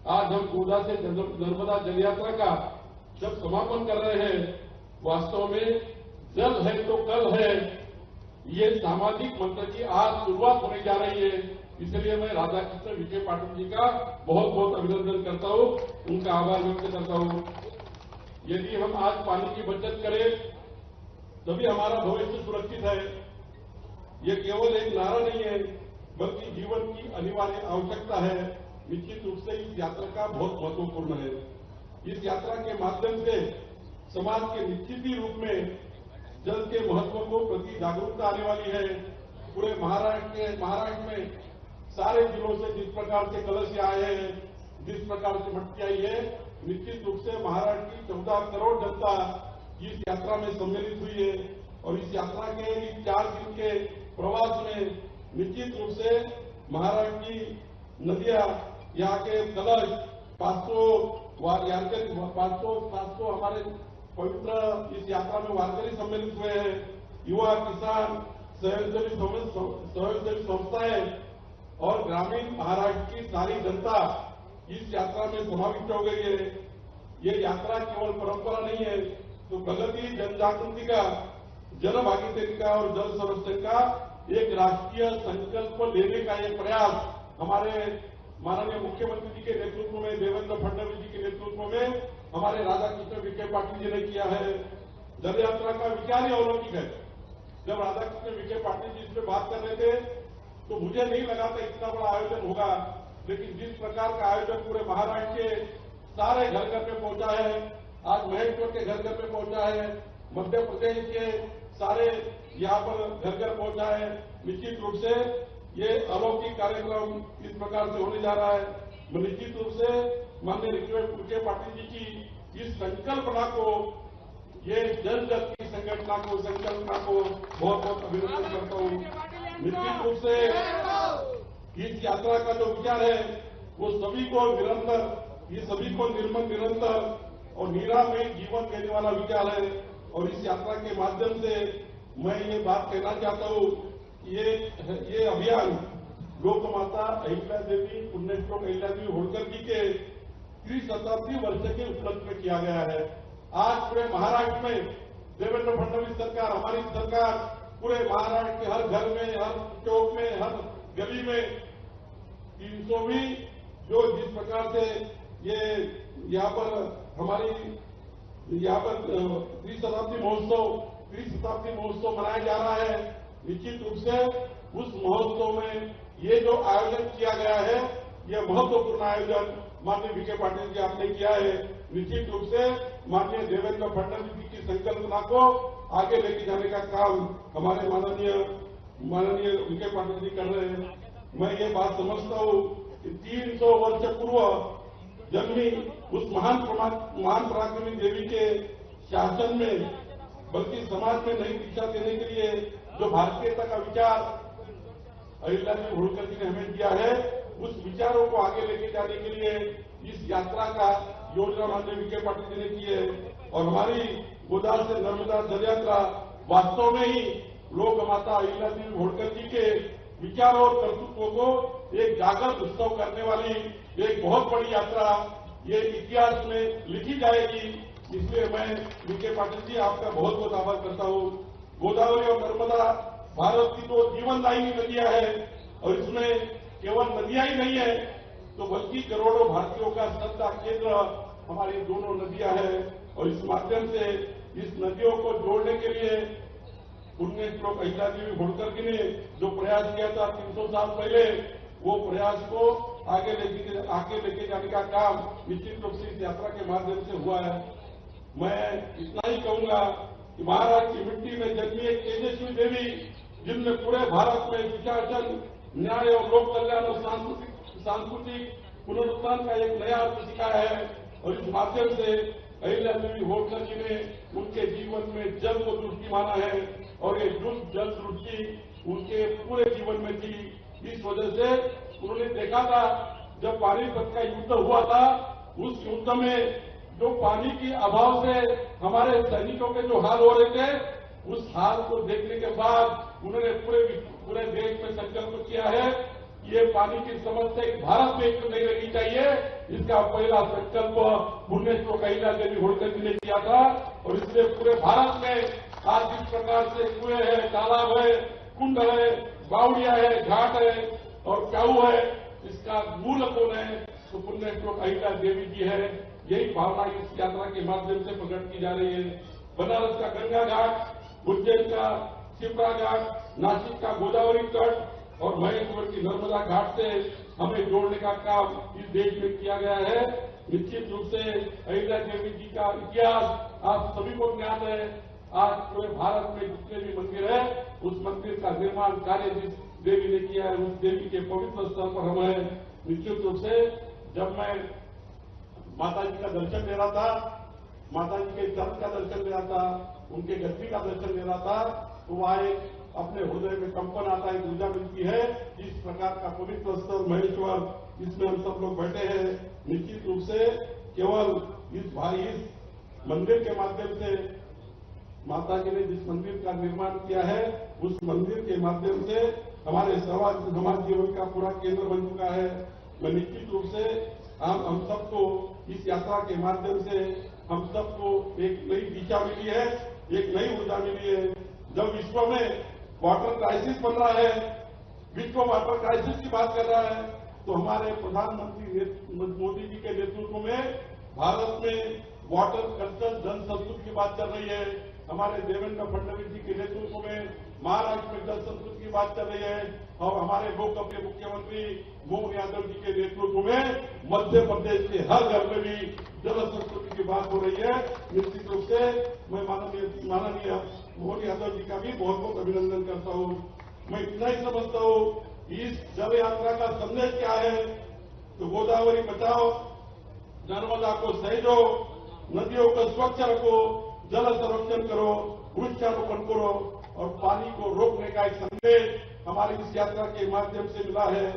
आज हम गोदा से नर्मदा जल यात्रा का जब समापन कर रहे हैं, वास्तव में जल है तो कल है, ये सामाजिक मंत्र की आज शुरुआत होने जा रही है। इसलिए मैं राधाकृष्ण विखे पाटिल जी का बहुत बहुत अभिनंदन करता हूं, उनका आभार व्यक्त करता हूं। यदि हम आज पानी की बचत करें तभी हमारा भविष्य सुरक्षित है। ये केवल एक नारा नहीं है, बल्कि जीवन की अनिवार्य आवश्यकता है। निश्चित रूप से इस यात्रा का बहुत महत्वपूर्ण है। इस यात्रा के माध्यम से समाज के निश्चित ही रूप में जल के महत्व को प्रति जागरूकता आने वाली है। पूरे महाराष्ट्र में सारे जिलों से जिस प्रकार से कलश आए हैं, जिस प्रकार से मटकी आई है, निश्चित रूप से महाराष्ट्र की 14 करोड़ जनता इस यात्रा में सम्मिलित हुई है और इस यात्रा के इस 4 दिन के प्रवास में निश्चित रूप से महाराष्ट्र की नदियां, यहाँ के कलश 500 हमारे पवित्र इस यात्रा में वारकरी सम्मिलित हुए हैं। युवा, किसान, स्वयंसेवी संस्थाएं और ग्रामीण महाराष्ट्र की सारी जनता इस यात्रा में समाविष्ट हो गई है। ये यात्रा केवल परंपरा नहीं है, तो प्रगति, जनजागृति का, जन भागीदारी का और जल संरक्षण का एक राष्ट्रीय संकल्प लेने का एक प्रयास हमारे माननीय मुख्यमंत्री जी के नेतृत्व में, देवेंद्र फडणवीस जी के नेतृत्व में हमारे राधाकृष्ण विखे पाटिल जी ने किया है। जल यात्रा का विचार ही अलौकिक है। जब राधाकृष्ण विखे पाटिल जी इस पर बात कर रहे थे तो मुझे नहीं लगा था इतना बड़ा आयोजन होगा, लेकिन जिस प्रकार का आयोजन पूरे महाराष्ट्र के सारे घर घर में पहुंचा है, आज महेश्वर के घर घर में पहुंचा है, मध्य प्रदेश के सारे यहाँ पर घर घर पहुंचा है। निश्चित रूप से ये अलौकिक कार्यक्रम इस प्रकार से होने जा रहा है। निश्चित रूप से माननीय विखे पाटिल जी की इस संकल्पना को, ये जन जन की संगठना को, संकल्पना को बहुत बहुत अभिनंदन करता हूँ। निश्चित रूप से इस यात्रा का जो विचार है वो सभी को निरंतर, ये सभी को निर्मल, निरंतर और निरामय जीवन देने वाला विचार है। और इस यात्रा के माध्यम से मैं ये बात कहना चाहता हूँ, ये अभियान लोक माता अहिल्या देवी, पुण्यश्लोक अहिल्या देवी होळकर जी के त्रिशताब्दी वर्ष के उपलक्ष्य में किया गया है। आज पूरे महाराष्ट्र में देवेंद्र फडणवीस सरकार, हमारी सरकार पूरे महाराष्ट्र के हर घर में, हर चौक में, हर गली में 320 जो जिस प्रकार से ये यहाँ पर हमारी यहाँ पर त्रिशताब्दी महोत्सव मनाया जा रहा है। निश्चित रूप से उस महोत्सव में ये जो आयोजन किया गया है, यह महत्वपूर्ण आयोजन माननीय वीके पाटिल जी आपने किया है। निश्चित रूप से माननीय देवेंद्र फडणवीस जी की संकल्पना को आगे लेके जाने का काम हमारे माननीय वीके पाटिल जी कर रहे हैं। मैं ये बात समझता हूँ कि 300 वर्ष पूर्व जन्मी उस महान पराक्रमी देवी के शासन में, बल्कि समाज में नई दिशा देने के लिए जो भारतीयता का विचार अहिल्यादेवी होलकर जी ने हमें दिया है, उस विचारों को आगे लेके जाने के लिए इस यात्रा का योजना माननीय वीके पाटिल जी ने की है। और हमारी गोदावरी से नर्मदा जल यात्रा वास्तव में ही लोक माता अहिल्यादेवी होलकर जी के विचारों और कर्तृत्व को एक जागृत उत्सव करने वाली एक बहुत बड़ी यात्रा ये इतिहास में लिखी जाएगी। इसलिए मैं वीके पाटिल जी आपका बहुत बहुत आभार करता हूँ। गोदावरी और नर्मदा भारत की तो जीवनदायिनी नदियां है, और इसमें केवल नदियां ही नहीं है तो बल्कि करोड़ों भारतीयों का श्रद्धा केंद्र हमारी दोनों नदियां हैं। और इस माध्यम से इस नदियों को जोड़ने के लिए पुण्य श्लोक अहिल्यादेवी होलकर जी ने जो प्रयास किया था 300 साल पहले, वो प्रयास को आगे लेके जाने का काम निश्चित रूप से इस यात्रा के माध्यम से हुआ है। मैं इतना ही कहूंगा कि महाराष्ट्र की मिट्टी में जन्मी एक तेजस्वी देवी, जिनने पूरे भारत में सुशासन, न्याय और लोक कल्याण और सांस्कृतिक पुनरुत्थान का एक नया अर्थ सिखाया है। और इस माध्यम से अहिल्यादेवी होलकर जी ने उनके जीवन में जल को दृष्टि माना है, और ये जल दृष्टि उनके पूरे जीवन में थी। इस वजह से उन्होंने देखा था जब पानीपत का युद्ध हुआ था, उस युद्ध में जो पानी के अभाव से हमारे सैनिकों के जो हाल हो रहे थे, उस हाल को देखने के बाद उन्होंने पूरे देश में संकल्प किया है कि ये पानी की समस्या भारत में एक नहीं रहनी चाहिए। इसका पहला संकल्प पुण्य श्लोक अहिल्यादेवी होलकर जी ने किया था, और इसलिए पूरे भारत में आज जिस प्रकार से कुएं है, तालाब है, कुंड है, बावड़िया है, घाट है और प्याऊ है, इसका मूल कौन है? तो पुण्य श्लोक अहिल्यादेवी जी है। यही भावना इस यात्रा के माध्यम से प्रकट की जा रही है। बनारस का गंगा घाट, उज्जैन का शिप्रा घाट, नासिक का गोदावरी तट और महेश्वर की नर्मदा घाट से हमें जोड़ने का काम इस देश में किया गया है। निश्चित रूप से अहिल्यादेवी जी का इतिहास आप सभी को ज्ञात है। आज पूरे भारत में जितने भी मंदिर है, उस मंदिर का निर्माण कार्य जिस देवी ने किया है, उस देवी के पवित्र स्थल पर हम हैं। निश्चित रूप से जब मैं माता जी का दर्शन ले रहा था, माता जी के चरण का दर्शन ले रहा था, उनके गद्दी का दर्शन ले रहा था, तो वहां एक अपने हृदय में कंपन आता है, ऊर्जा मिलती है। इस प्रकार का पवित्र स्थल महेश्वर, इसमें हम सब लोग बैठे हैं। निश्चित रूप से केवल इस मंदिर के माध्यम से माता जी ने जिस मंदिर का निर्माण किया है, उस मंदिर के माध्यम से हमारे समाज जीवन का पूरा केंद्र बन चुका है। मैं निश्चित रूप से हम सबको इस यात्रा के माध्यम से हम सबको एक नई दिशा मिली है, एक नई ऊर्जा मिली है। जब विश्व में वाटर क्राइसिस बन रहा है, विश्व वाटर क्राइसिस की बात कर रहा है, तो हमारे प्रधानमंत्री मोदी जी के नेतृत्व में भारत में वाटर कल्चर जन संस्कृति की बात चल रही है। हमारे देवेंद्र फडणवीस जी के नेतृत्व में महाराष्ट्र में जल संस्कृति की बात चल रही है, और हमारे लोकप्रिय मुख्यमंत्री मोहन यादव जी के नेतृत्व में मध्य प्रदेश के हर घर में भी जल संस्कृति की बात हो रही है। निश्चित रूप से मैं माननीय मोहन यादव जी का भी बहुत बहुत अभिनंदन करता हूँ। मैं इतना ही समझता हूँ, इस जल यात्रा का संदेश क्या है? तो गोदावरी बचाओ, नर्मदा को सहेजो, नदियों को स्वच्छ रखो, जल संरक्षण करो, वृक्षारोपण करो, और पानी को रोकने का एक संदेश हमारी इस यात्रा के माध्यम से मिला है।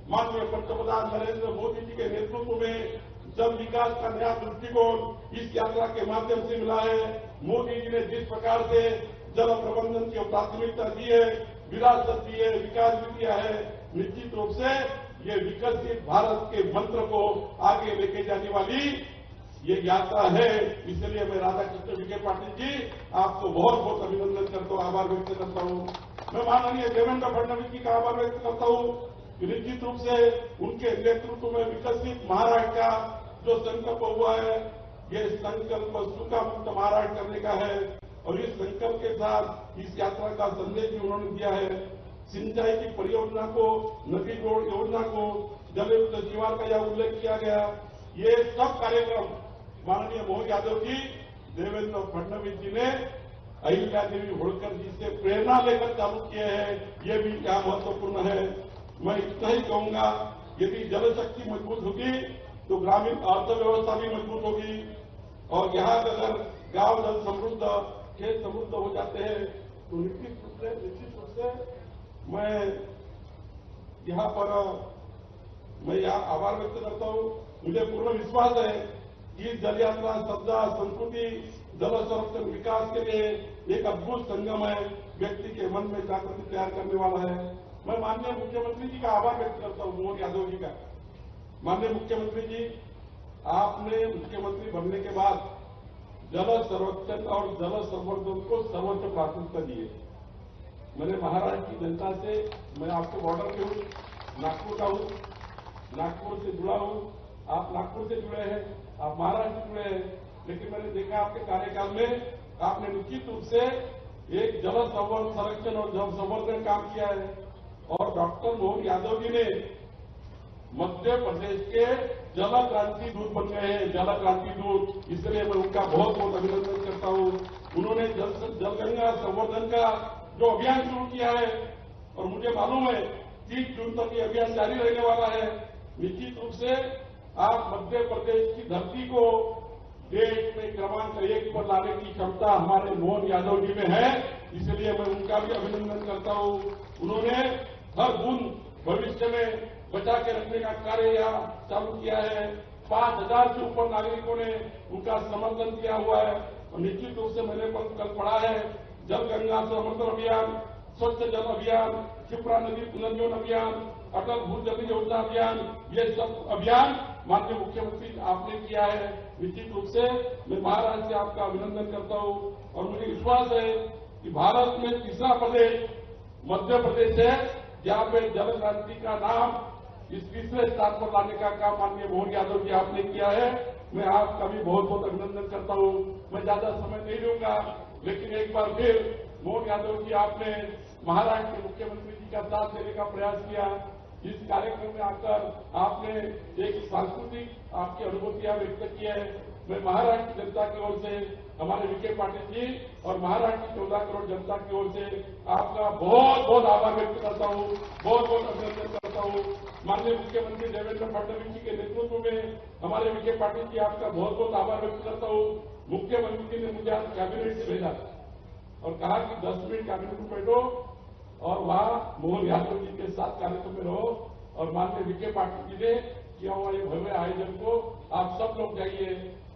माननीय पंतप्रधान नरेंद्र मोदी जी के नेतृत्व में जल विकास का नया दृष्टिकोण इस यात्रा के माध्यम से मिला है। मोदी जी ने जिस प्रकार से जल प्रबंधन की प्राथमिकता दी है, विरासत दी है, विकास भी किया है, निश्चित रूप से ये विकसित भारत के मंत्र को आगे लेके जाने वाली ये यात्रा है। इसलिए मैं राधाकृष्ण विखे पाटिल जी आपको बहुत बहुत अभिनंदन करता हूँ, आभार व्यक्त करता हूँ। मैं माननीय देवेंद्र फडणवीस जी का आभार व्यक्त करता हूँ। निश्चित रूप से उनके नेतृत्व में विकसित महाराष्ट्र का जो संकल्प हुआ है, ये संकल्प सूखा मुक्त महाराष्ट्र करने का है और इस संकल्प के साथ इस यात्रा का संदेश भी उन्होंने दिया है। सिंचाई की परियोजना को, नदी जोड़ योजना को, जल युक्त जीवन का यह उल्लेख किया गया। ये सब कार्यक्रम माननीय मोहन यादव जी, देवेंद्र फडणवीस जी ने अहिल्या देवी होळकर जी से प्रेरणा लेकर चालू किए हैं। ये भी क्या महत्वपूर्ण है। मैं इतना ही कहूंगा, यदि जल शक्ति मजबूत होगी तो ग्रामीण अर्थव्यवस्था भी मजबूत होगी और यहाँ अगर गांव जल समृद्ध, खेत समृद्ध हो जाते हैं तो निश्चित रूप से मैं यहाँ पर आभार व्यक्त करता हूँ। मुझे पूर्ण विश्वास है कि जल यात्रा श्रद्धा, संस्कृति, जल संरक्षण विकास के लिए एक अद्भुत संगम है, व्यक्ति के मन में जागृति तैयार करने वाला है। मैं माननीय मुख्यमंत्री जी का आभार व्यक्त करता हूँ, मोहन यादव जी का। माननीय मुख्यमंत्री जी, आपने मुख्यमंत्री बनने के बाद जल संरक्षण और जल संवर्धन को सर्वोच्च प्राथमिकता दी है। मैंने महाराष्ट्र की जनता से, मैं आपके बॉर्डर पे हूँ, नागपुर का हूँ, नागपुर से जुड़ा हूँ, आप नागपुर से जुड़े हैं, आप महाराष्ट्र से जुड़े हैं, लेकिन मैंने देखा आपके कार्यकाल में आपने निश्चित रूप से एक जल संरक्षण और जल संवर्धन काम किया है और डॉक्टर मोहन यादव जी ने मध्य प्रदेश के जल क्रांति दूत बन गए हैं, जल क्रांति दूत। इसलिए मैं उनका बहुत बहुत अभिनंदन करता हूँ। उन्होंने जलगंगा संवर्धन का जो अभियान शुरू किया है और मुझे मालूम है 30 जून तक ये अभियान जारी रहने वाला है। निश्चित रूप से आप मध्य प्रदेश की धरती को देश में क्रमांक 1 पर लाने की क्षमता हमारे मोहन यादव जी में है। इसलिए मैं उनका भी अभिनंदन करता हूँ। उन्होंने हर बूंद भविष्य में बचा के रखने का कार्य यहाँ चालू किया है। 5000 से ऊपर नागरिकों ने उनका समर्थन किया हुआ है और निश्चित रूप से मैंने कल पढ़ा है, जल गंगा संवर्धन अभियान, स्वच्छ जल अभियान, क्षिप्रा नदी पुनर्जीवन अभियान, अटल भूजल योजना अभियान, ये सब अभियान माननीय मुख्यमंत्री आपने किया है। निश्चित रूप से मैं महाराष्ट्र से आपका अभिनंदन करता हूँ और मुझे विश्वास है कि भारत में तीसरा प्रदेश मध्य प्रदेश है जहाँ पे जल क्रांति का नाम इस तीसरे स्थान पर लाने का काम माननीय मोहन यादव जी आपने किया है। मैं आपका भी बहुत बहुत अभिनंदन करता हूँ। मैं ज्यादा समय नहीं लूंगा, लेकिन एक बार फिर मोहन यादव जी, आपने महाराष्ट्र के मुख्यमंत्री जी का साथ देने का प्रयास किया। इस कार्यक्रम में आकर आपने एक सांस्कृतिक आपकी अनुभूतियां व्यक्त की है। मैं महाराष्ट्र की जनता की ओर से, हमारे विखे पाटिल जी और महाराष्ट्र की 14 करोड़ जनता की ओर से आपका बहुत बहुत आभार व्यक्त करता हूँ, बहुत बहुत अभिनंदन करता हूँ। माननीय मुख्यमंत्री देवेंद्र फडणवीस जी के नेतृत्व में हमारे विखे पाटिल जी आपका बहुत बहुत आभार व्यक्त करता हूँ। मुख्यमंत्री जी ने मुझे आज कैबिनेट से भेजा और कहा कि 10 मिनट कैबिनेट में बैठो और वहां मोहन यादव जी के साथ कार्यक्रम में रहो और माननीय विखे पाटिल जी ने किया हुआ ये भव्य आयोजन को आप सब लोग जाइए।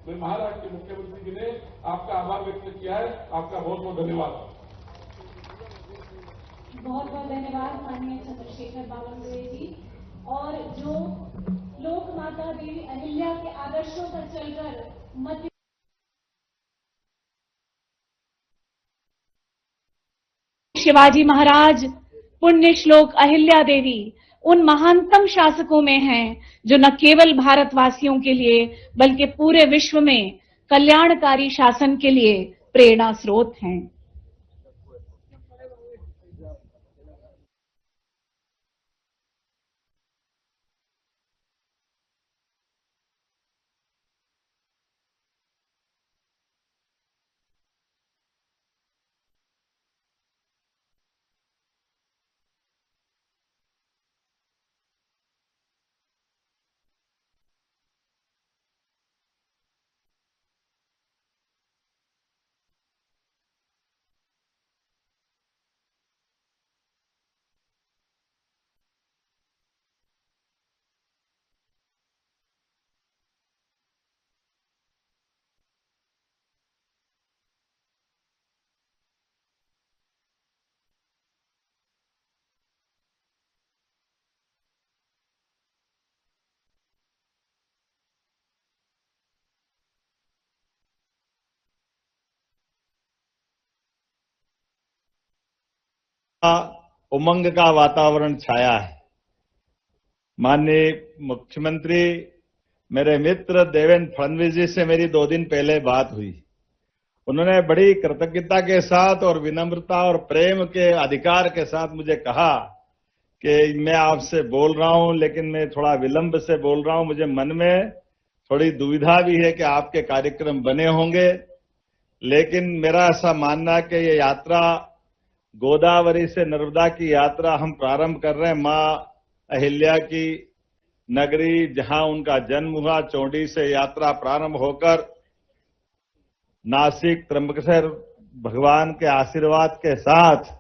मैं महाराष्ट्र के मुख्यमंत्री जी ने आपका आभार व्यक्त किया है। आपका बहुत बहुत धन्यवाद। बहुत बहुत धन्यवाद माननीय चंद्रशेखर बावनकुळे जी। और जो लोक माता देवी अहिल्या के आदर्शों पर चलकर मध्य शिवाजी महाराज, पुण्य श्लोक अहिल्या देवी उन महानतम शासकों में हैं जो न केवल भारतवासियों के लिए बल्कि पूरे विश्व में कल्याणकारी शासन के लिए प्रेरणा स्रोत हैं। उमंग का वातावरण छाया है। माननीय मुख्यमंत्री मेरे मित्र देवेंद्र फडणवीस जी से मेरी 2 दिन पहले बात हुई। उन्होंने बड़ी कृतज्ञता के साथ और विनम्रता और प्रेम के अधिकार के साथ मुझे कहा कि मैं आपसे बोल रहा हूं, लेकिन मैं थोड़ा विलंब से बोल रहा हूं। मुझे मन में थोड़ी दुविधा भी है कि आपके कार्यक्रम बने होंगे, लेकिन मेरा ऐसा मानना है कि ये यात्रा गोदावरी से नर्मदा की यात्रा हम प्रारंभ कर रहे हैं। मां अहिल्या की नगरी, जहां उनका जन्म हुआ, चौंडी से यात्रा प्रारंभ होकर नासिक त्र्यंबकेश्वर भगवान के आशीर्वाद के साथ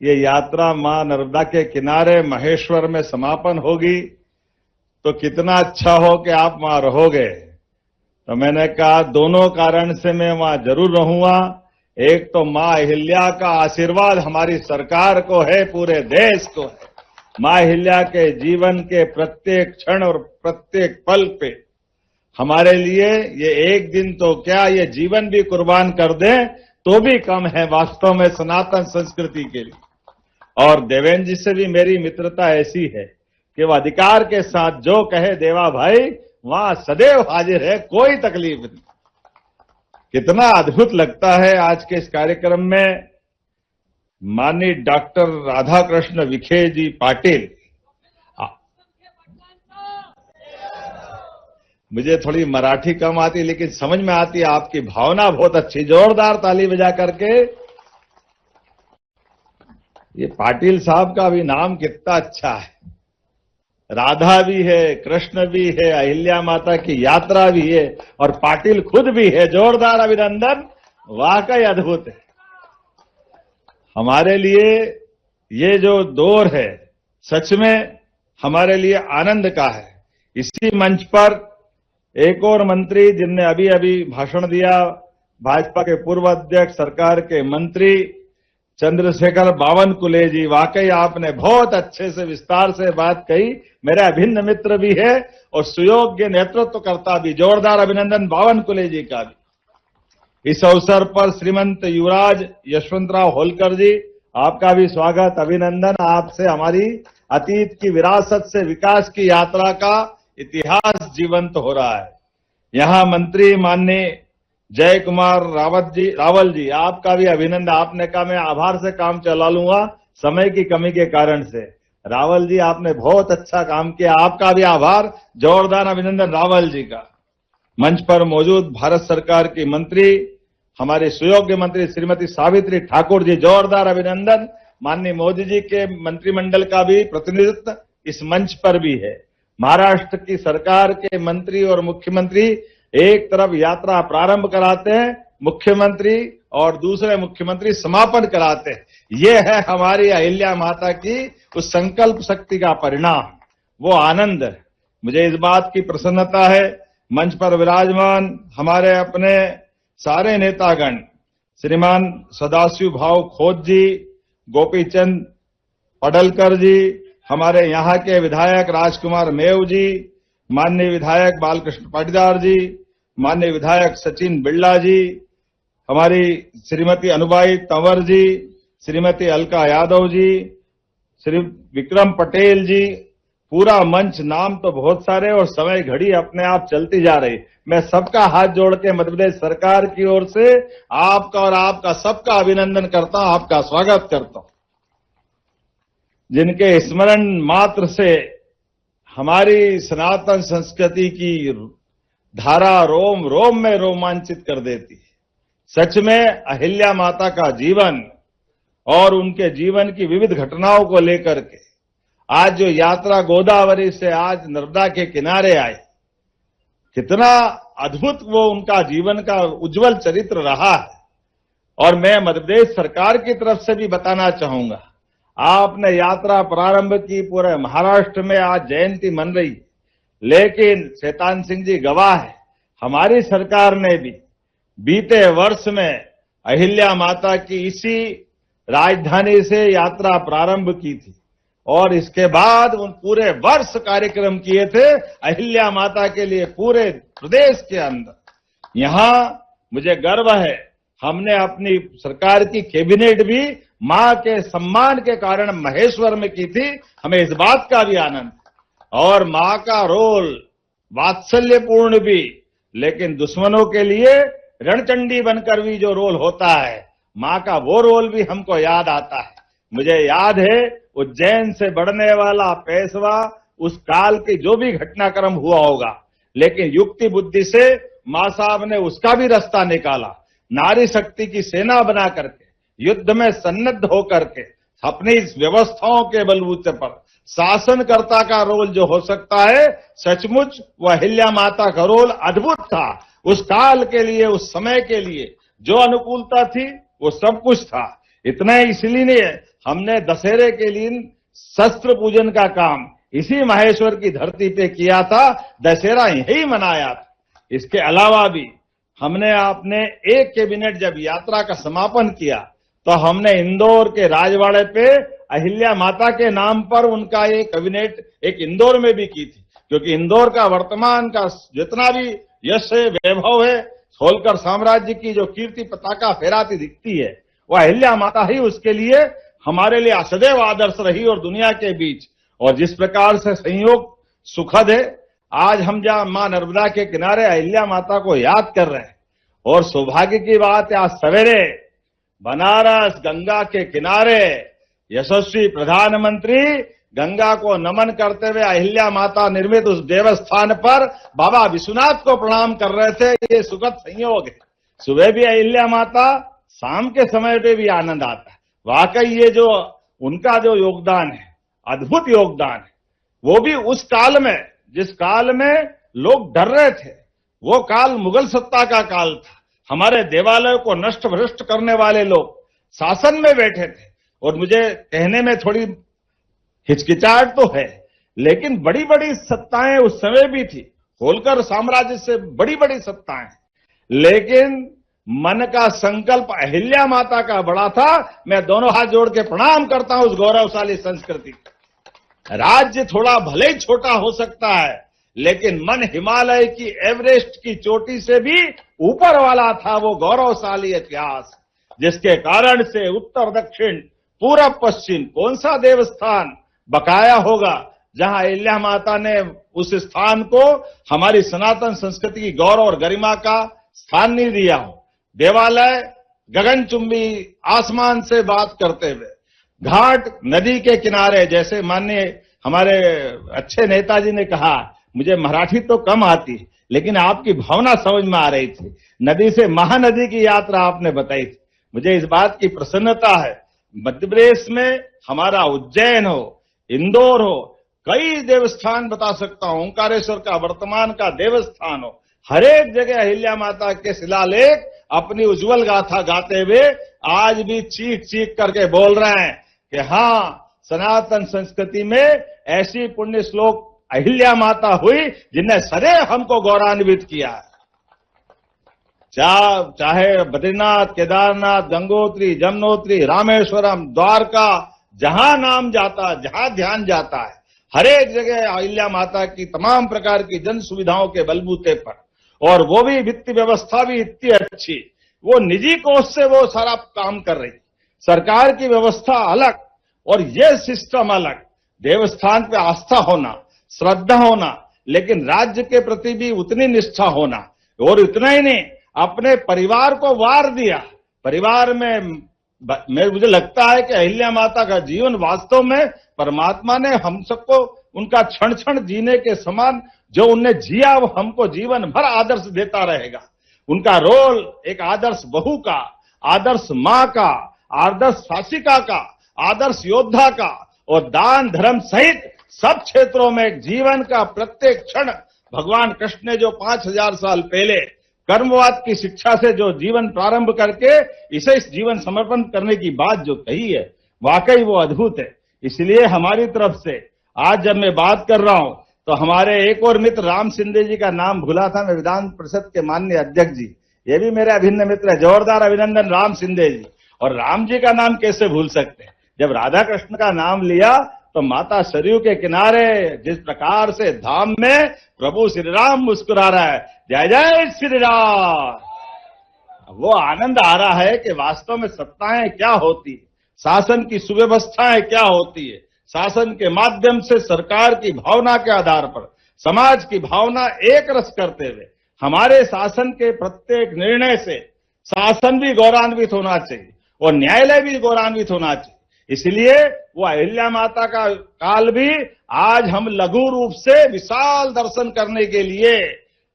ये यात्रा मां नर्मदा के किनारे महेश्वर में समापन होगी। तो कितना अच्छा हो कि आप वहां रहोगे। तो मैंने कहा दोनों कारण से मैं वहां जरूर रहूंगा। एक तो मां अहिल्या का आशीर्वाद हमारी सरकार को है, पूरे देश को है। मां अहिल्या के जीवन के प्रत्येक क्षण और प्रत्येक पल पे हमारे लिए ये एक दिन तो क्या, ये जीवन भी कुर्बान कर दें तो भी कम है वास्तव में सनातन संस्कृति के लिए। और देवेंद्र जी से भी मेरी मित्रता ऐसी है कि वह अधिकार के साथ जो कहे देवा भाई वहां सदैव हाजिर है, कोई तकलीफ नहीं। कितना अद्भुत लगता है आज के इस कार्यक्रम में माननीय डॉक्टर राधाकृष्ण विखे जी पाटिल। मुझे थोड़ी मराठी कम आती लेकिन समझ में आती है, आपकी भावना बहुत अच्छी। जोरदार ताली बजा करके। ये पाटिल साहब का भी नाम कितना अच्छा है। राधा भी है, कृष्ण भी है, अहिल्या माता की यात्रा भी है और पाटिल खुद भी है। जोरदार अभिनंदन, वाकई अद्भुत है। हमारे लिए ये जो दौर है सच में हमारे लिए आनंद का है। इसी मंच पर एक और मंत्री जिनने अभी अभी भाषण दिया, भाजपा के पूर्व अध्यक्ष, सरकार के मंत्री चंद्रशेखर बावनकुले जी, वाकई आपने बहुत अच्छे से विस्तार से बात कही। मेरे अभिन्न मित्र भी है और सुयोग्य नेतृत्वकर्ता भी। जोरदार अभिनंदन बावनकुले जी का भी। इस अवसर पर श्रीमंत युवराज यशवंतराव होलकर जी, आपका भी स्वागत, अभिनंदन। आपसे हमारी अतीत की विरासत से विकास की यात्रा का इतिहास जीवंत हो रहा है। यहां मंत्री माननीय जय कुमार रावल जी, आपका भी अभिनंदन। आपने कहा मैं आभार से काम चला लूंगा समय की कमी के कारण से। रावल जी आपने बहुत अच्छा काम किया, आपका भी आभार। जोरदार अभिनंदन रावल जी का। मंच पर मौजूद भारत सरकार की मंत्री, हमारे सुयोग्य मंत्री श्रीमती सावित्री ठाकुर जी, जोरदार अभिनंदन। माननीय मोदी जी के मंत्रिमंडल का भी प्रतिनिधित्व इस मंच पर भी है। महाराष्ट्र की सरकार के मंत्री और मुख्यमंत्री एक तरफ यात्रा प्रारंभ कराते हैं मुख्यमंत्री और दूसरे मुख्यमंत्री समापन कराते हैं। ये है हमारी अहिल्या माता की उस संकल्प शक्ति का परिणाम, वो आनंद है। मुझे इस बात की प्रसन्नता है मंच पर विराजमान हमारे अपने सारे नेतागण, श्रीमान सदाशिव भाव खोत जी, गोपीचंद पडलकर जी, हमारे यहाँ के विधायक राजकुमार मेव जी, माननीय विधायक बालकृष्ण पाटीदार जी, माननीय विधायक सचिन बिड़ला जी, हमारी श्रीमती अनुबाई तंवर जी, श्रीमती अलका यादव जी, श्री विक्रम पटेल जी, पूरा मंच। नाम तो बहुत सारे और समय घड़ी अपने आप चलती जा रही। मैं सबका हाथ जोड़ के मध्य प्रदेश सरकार की ओर से आपका और आपका सबका अभिनंदन करता हूं, आपका स्वागत करता हूं। जिनके स्मरण मात्र से हमारी सनातन संस्कृति की धारा रोम रोम में रोमांचित कर देती है। सच में अहिल्या माता का जीवन और उनके जीवन की विविध घटनाओं को लेकर के आज जो यात्रा गोदावरी से आज नर्मदा के किनारे आई, कितना अद्भुत वो उनका जीवन का उज्जवल चरित्र रहा है। और मैं मध्य प्रदेश सरकार की तरफ से भी बताना चाहूंगा, आपने यात्रा प्रारंभ की, पूरे महाराष्ट्र में आज जयंती मन रही है, लेकिन शैतान सिंह जी गवाह है, हमारी सरकार ने भी बीते वर्ष में अहिल्या माता की इसी राजधानी से यात्रा प्रारंभ की थी और इसके बाद उन पूरे वर्ष कार्यक्रम किए थे अहिल्या माता के लिए पूरे प्रदेश के अंदर। यहां मुझे गर्व है, हमने अपनी सरकार की कैबिनेट भी मां के सम्मान के कारण महेश्वर में की थी, हमें इस बात का भी आनंद। और मां का रोल वात्सल्यपूर्ण भी, लेकिन दुश्मनों के लिए रणचंडी बनकर भी जो रोल होता है, मां का वो रोल भी हमको याद आता है। मुझे याद है उज्जैन से बढ़ने वाला पेशवा, उस काल की जो भी घटनाक्रम हुआ होगा, लेकिन युक्ति बुद्धि से मां साहब ने उसका भी रास्ता निकाला। नारी शक्ति की सेना बना करके, युद्ध में सन्नद्ध होकर के, अपनी इस व्यवस्थाओं के बलबूते पर शासनकर्ता का रोल जो हो सकता है, सचमुच वह अहिल्या माता का रोल अद्भुत था। उस काल के लिए, उस समय के लिए जो अनुकूलता थी वो सब कुछ था। इतना इसलिए हमने दशहरे के दिन शस्त्र पूजन का काम इसी महेश्वर की धरती पे किया था, दशहरा यही मनाया था। इसके अलावा भी हमने अपने एक कैबिनेट जब यात्रा का समापन किया तो हमने इंदौर के राजवाड़े पे अहिल्या माता के नाम पर उनका एक कैबिनेट एक इंदौर में भी की थी, क्योंकि इंदौर का वर्तमान का जितना भी यश है, वैभव है, होलकर साम्राज्य की जो कीर्ति पताका फहराती दिखती है, वह अहिल्या माता ही उसके लिए हमारे लिए सदैव आदर्श रही और दुनिया के बीच। और जिस प्रकार से संयोग सुखद है, आज हम जहां मां नर्मदा के किनारे अहिल्या माता को याद कर रहे हैं, और सौभाग्य की बात है आज सवेरे बनारस गंगा के किनारे यशस्वी प्रधानमंत्री गंगा को नमन करते हुए अहिल्या माता निर्मित उस देवस्थान पर बाबा विश्वनाथ को प्रणाम कर रहे थे। ये सुखद संयोग है। सुबह भी अहिल्या माता, शाम के समय पे भी आनंद आता है। वाकई ये जो उनका जो योगदान है, अद्भुत योगदान है, वो भी उस काल में जिस काल में लोग डर रहे थे। वो काल मुगल सत्ता का काल था। हमारे देवालयों को नष्ट भ्रष्ट करने वाले लोग शासन में बैठे थे। और मुझे कहने में थोड़ी हिचकिचाहट तो है, लेकिन बड़ी बड़ी सत्ताएं उस समय भी थी, होलकर साम्राज्य से बड़ी बड़ी सत्ताएं, लेकिन मन का संकल्प अहिल्या माता का बड़ा था। मैं दोनों हाथ जोड़ के प्रणाम करता हूं उस गौरवशाली संस्कृति। राज्य थोड़ा भले ही छोटा हो सकता है, लेकिन मन हिमालय की एवरेस्ट की चोटी से भी ऊपर वाला था वो गौरवशाली इतिहास, जिसके कारण से उत्तर दक्षिण पूर्व पश्चिम कौन सा देवस्थान बकाया होगा जहां अहिल्या माता ने उस स्थान को हमारी सनातन संस्कृति की गौरव और गरिमा का स्थान नहीं दिया हो। देवालय गगनचुंबी आसमान से बात करते हुए, घाट नदी के किनारे, जैसे माननीय हमारे अच्छे नेताजी ने कहा, मुझे मराठी तो कम आती लेकिन आपकी भावना समझ में आ रही थी। नदी से महानदी की यात्रा आपने बताई थी। मुझे इस बात की प्रसन्नता है, मध्य प्रदेश में हमारा उज्जैन हो, इंदौर हो, कई देवस्थान बता सकता हूं, ओंकारेश्वर का वर्तमान का देवस्थान हो, हर एक जगह अहिल्या माता के शिलालेख अपनी उज्जवल गाथा गाते हुए आज भी चीख चीख करके बोल रहे हैं कि हाँ, सनातन संस्कृति में ऐसी पुण्य श्लोक अहिल्या माता हुई जिन्हें सदैव हमको गौरवान्वित किया है। चाहे बद्रीनाथ, केदारनाथ, गंगोत्री, जमुनोत्री, रामेश्वरम, द्वारका, जहां नाम जाता, जहां ध्यान जाता है, हर एक जगह अहिल्या माता की तमाम प्रकार की जन सुविधाओं के बलबूते पर, और वो भी वित्त व्यवस्था भी इतनी अच्छी, वो निजी कोष से वो सारा काम कर रही। सरकार की व्यवस्था अलग और ये सिस्टम अलग। देवस्थान पे आस्था होना, श्रद्धा होना, लेकिन राज्य के प्रति भी उतनी निष्ठा होना। और इतना ही नहीं, अपने परिवार को वार दिया। परिवार में मुझे लगता है कि अहिल्या माता का जीवन वास्तव में परमात्मा ने हम सबको उनका क्षण क्षण जीने के समान जो उनने जिया, वो हमको जीवन भर आदर्श देता रहेगा। उनका रोल एक आदर्श बहू का, आदर्श मां का, आदर्श शासिका का, आदर्श योद्धा का, और दान धर्म सहित सब क्षेत्रों में जीवन का प्रत्येक क्षण भगवान कृष्ण ने जो 5000 साल पहले कर्मवाद की शिक्षा से जो जीवन प्रारंभ करके इसे इस जीवन समर्पण करने की बात जो कही है, वाकई वो अद्भुत है। इसलिए हमारी तरफ से आज जब मैं बात कर रहा हूं तो हमारे एक और मित्र राम सिंधे जी का नाम भूला था मैं, विधान परिषद के माननीय अध्यक्ष जी, ये भी मेरे अभिन्न मित्र है। जोरदार अभिनंदन राम सिंधे जी। और राम जी का नाम कैसे भूल सकते हैं? जब राधा कृष्ण का नाम लिया तो माता सरयू के किनारे जिस प्रकार से धाम में प्रभु श्री राम मुस्कुरा रहा है, जय जय श्री राम, वो आनंद आ रहा है कि वास्तव में सत्ताएं क्या होती, शासन की सुव्यवस्थाएं क्या होती है, शासन के माध्यम से सरकार की भावना के आधार पर समाज की भावना एक रस करते हुए हमारे शासन के प्रत्येक निर्णय से शासन भी गौरवान्वित होना चाहिए और न्यायालय भी गौरवान्वित होना चाहिए। इसलिए वो अहिल्या माता का काल भी आज हम लघु रूप से विशाल दर्शन करने के लिए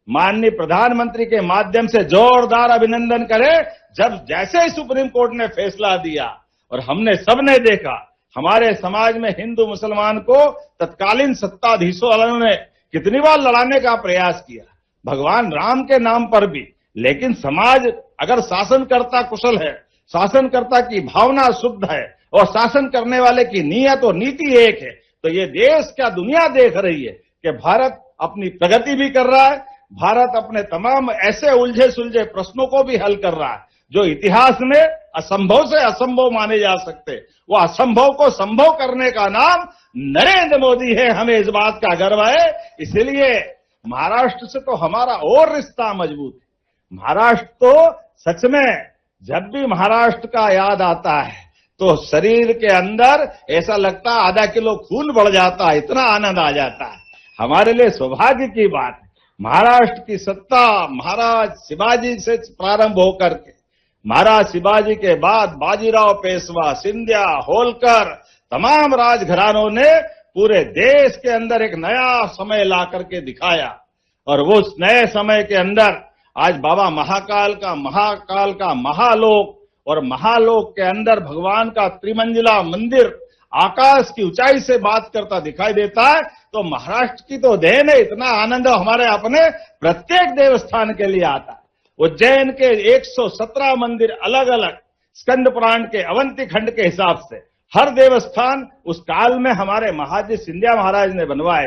माननीय प्रधानमंत्री के माध्यम से जोरदार अभिनंदन करें। जब जैसे ही सुप्रीम कोर्ट ने फैसला दिया और हमने सबने देखा हमारे समाज में हिंदू मुसलमान को तत्कालीन सत्ताधीशों ने कितनी बार लड़ाने का प्रयास किया भगवान राम के नाम पर भी, लेकिन समाज अगर शासनकर्ता कुशल है, शासनकर्ता की भावना शुद्ध है और शासन करने वाले की नीयत और नीति एक है, तो ये देश क्या दुनिया देख रही है कि भारत अपनी प्रगति भी कर रहा है, भारत अपने तमाम ऐसे उलझे सुलझे प्रश्नों को भी हल कर रहा है जो इतिहास में असंभव से असंभव माने जा सकते। वो असंभव को संभव करने का नाम नरेंद्र मोदी है, हमें इस बात का गर्व है। इसलिए महाराष्ट्र से तो हमारा और रिश्ता मजबूत है। महाराष्ट्र तो सच में जब भी महाराष्ट्र का याद आता है तो शरीर के अंदर ऐसा लगता है आधा किलो खून बढ़ जाता है, इतना आनंद आ जाता है। हमारे लिए सौभाग्य की बात है महाराष्ट्र की सत्ता महाराज शिवाजी से प्रारंभ होकर के महाराज शिवाजी के बाद बाजीराव पेशवा, सिंधिया, होलकर, तमाम राजघरानों ने पूरे देश के अंदर एक नया समय ला करके दिखाया और वो उस नए समय के अंदर आज बाबा महाकाल का महालोक और महालोक के अंदर भगवान का त्रिमंजिला मंदिर आकाश की ऊंचाई से बात करता दिखाई देता है। तो महाराष्ट्र की तो देन है, इतना आनंद हमारे अपने प्रत्येक देवस्थान के लिए आता है। उज्जैन के 117 मंदिर अलग अलग स्कंद पुराण के अवंती खंड के हिसाब से हर देवस्थान उस काल में हमारे महाराज सिंधिया महाराज ने बनवाए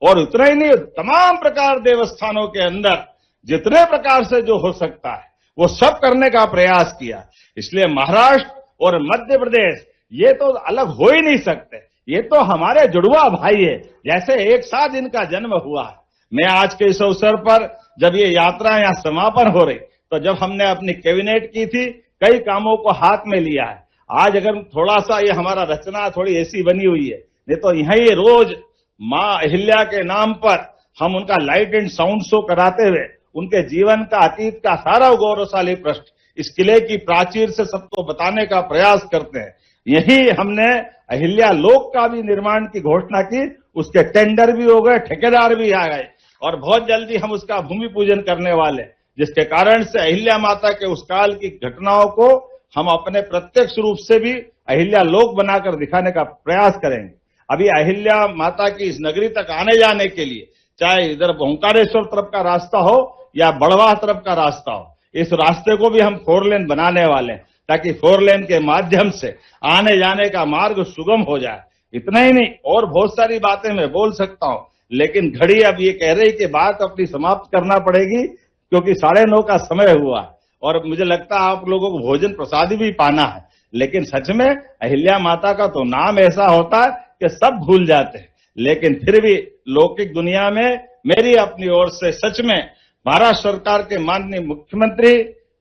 और उतना ही नहीं तमाम प्रकार देवस्थानों के अंदर जितने प्रकार से जो हो सकता है वो सब करने का प्रयास किया। इसलिए महाराष्ट्र और मध्य प्रदेश ये तो अलग हो ही नहीं सकते, ये तो हमारे जुड़वा भाई है, जैसे एक साथ इनका जन्म हुआ है। मैं आज के इस अवसर पर जब ये यात्रा यहाँ समापन हो रही तो जब हमने अपनी कैबिनेट की थी कई कामों को हाथ में लिया है। आज अगर थोड़ा सा ये हमारा रचना थोड़ी ऐसी बनी हुई है, नहीं तो यहाँ ये रोज माँ अहिल्या के नाम पर हम उनका लाइट एंड साउंड शो कराते हुए उनके जीवन का अतीत का सारा गौरवशाली पृष्ठ इस किले की प्राचीर से सबको बताने का प्रयास करते हैं। यही हमने अहिल्या लोक का भी निर्माण की घोषणा की, उसके टेंडर भी हो गए, ठेकेदार भी आ गए और बहुत जल्दी हम उसका भूमि पूजन करने वाले, जिसके कारण से अहिल्या माता के उस काल की घटनाओं को हम अपने प्रत्यक्ष रूप से भी अहिल्या लोक बनाकर दिखाने का प्रयास करेंगे। अभी अहिल्या माता की इस नगरी तक आने जाने के लिए चाहे इधर ओंकारेश्वर तरफ का रास्ता हो या बड़वाह तरफ का रास्ता हो, इस रास्ते को भी हम 4 लेन बनाने वाले हैं ताकि 4 लेन के माध्यम से आने जाने का मार्ग सुगम हो जाए। इतना ही नहीं और बहुत सारी बातें मैं बोल सकता हूं, लेकिन घड़ी अब ये कह रही कि बात अपनी समाप्त करना पड़ेगी क्योंकि 9:30 का समय हुआ और मुझे लगता है आप लोगों को भोजन प्रसाद भी पाना है। लेकिन सच में अहिल्या माता का तो नाम ऐसा होता है कि सब भूल जाते हैं, लेकिन फिर भी लौकिक दुनिया में मेरी अपनी ओर से सच में महाराष्ट्र सरकार के माननीय मुख्यमंत्री,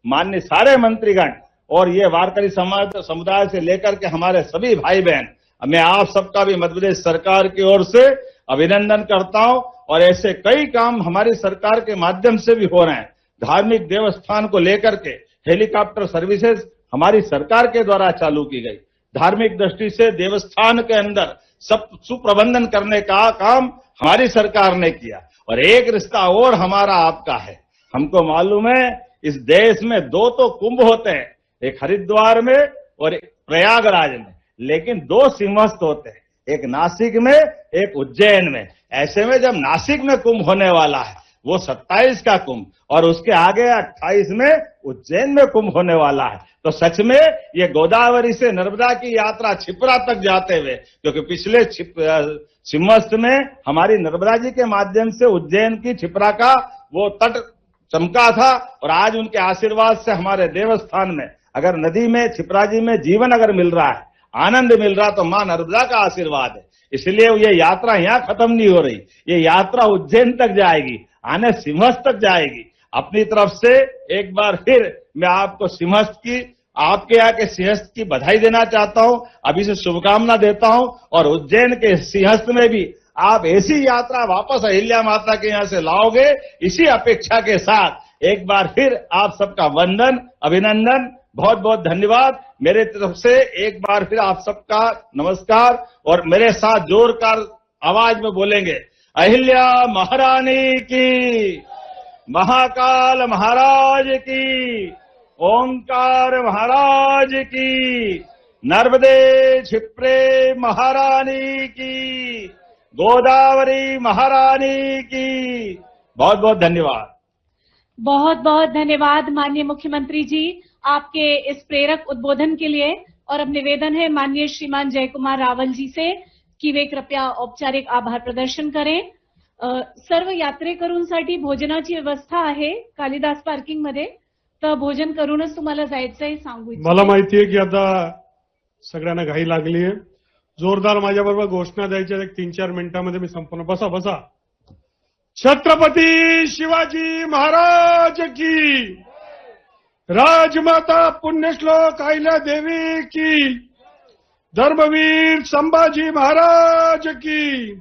माननीय सारे मंत्रीगण और ये वारकरी समुदाय से लेकर के हमारे सभी भाई बहन, मैं आप सबका भी मध्य प्रदेश सरकार की ओर से अभिनंदन करता हूं। और ऐसे कई काम हमारी सरकार के माध्यम से भी हो रहे हैं। धार्मिक देवस्थान को लेकर के हेलीकॉप्टर सर्विसेज हमारी सरकार के द्वारा चालू की गई। धार्मिक दृष्टि से देवस्थान के अंदर सब सुप्रबंधन करने का काम हमारी सरकार ने किया। और एक रिश्ता और हमारा आपका है, हमको मालूम है इस देश में 2 तो कुंभ होते हैं, एक हरिद्वार में और एक प्रयागराज में, लेकिन 2 सिंहस्थ होते हैं, एक नासिक में एक उज्जैन में। ऐसे में जब नासिक में कुंभ होने वाला है वो 27 का कुंभ और उसके आगे 28 में उज्जैन में कुंभ होने वाला है, तो सच में ये गोदावरी से नर्मदा की यात्रा छिपरा तक जाते हुए, क्योंकि पिछले सिंहस्थ में हमारी नर्मदा जी के माध्यम से उज्जैन की छिपरा का वो तट चमका था और आज उनके आशीर्वाद से हमारे देवस्थान में अगर नदी में छिपरा जी में जीवन अगर मिल रहा है, आनंद मिल रहा, तो मां नर्मदा का आशीर्वाद है। इसलिए ये यात्रा यहां खत्म नहीं हो रही, ये यात्रा उज्जैन तक जाएगी, आने सिंहस्थ तक जाएगी। अपनी तरफ से एक बार फिर मैं आपको सिंहस्थ की आपके यहाँ के सिंहस्थ की बधाई देना चाहता हूं, अभी से शुभकामना देता हूं। और उज्जैन के सिंहस्थ में भी आप ऐसी यात्रा वापस अहिल्या माता के यहां से लाओगे, इसी अपेक्षा के साथ एक बार फिर आप सबका वंदन, अभिनंदन, बहुत बहुत धन्यवाद। मेरे तरफ से एक बार फिर आप सबका नमस्कार। और मेरे साथ जोरदार आवाज में बोलेंगे, अहिल्या महारानी की, महाकाल महाराज की, ओंकार महाराज की, नर्मदे क्षिप्रे महारानी की, गोदावरी महारानी की। बहुत बहुत धन्यवाद। बहुत बहुत धन्यवाद माननीय मुख्यमंत्री जी आपके इस प्रेरक उद्बोधन के लिए। और अब निवेदन है माननीय श्रीमान जय कुमार रावल जी से की वे कृपया औपचारिक आभार प्रदर्शन करें। सर्व यात्रेकरूंसाठी भोजनाची व्यवस्था आहे कालिदास पार्किंग मध्ये, तर भोजन करूनच तुम्हाला जायचंय सांगू इच्छिते। मला माहिती आहे की आता सगळ्यांना घाई लागली आहे। जोरदार माझ्याबरोबर घोषणा द्यायच्या 3-4 मिनिटांमध्ये मी संपूर्ण बसा बसा। छत्रपती शिवाजी महाराज की, राजमाता पुण्यश्लोक अहिल्या देवी की, धर्मवीर संभाजी महाराज की।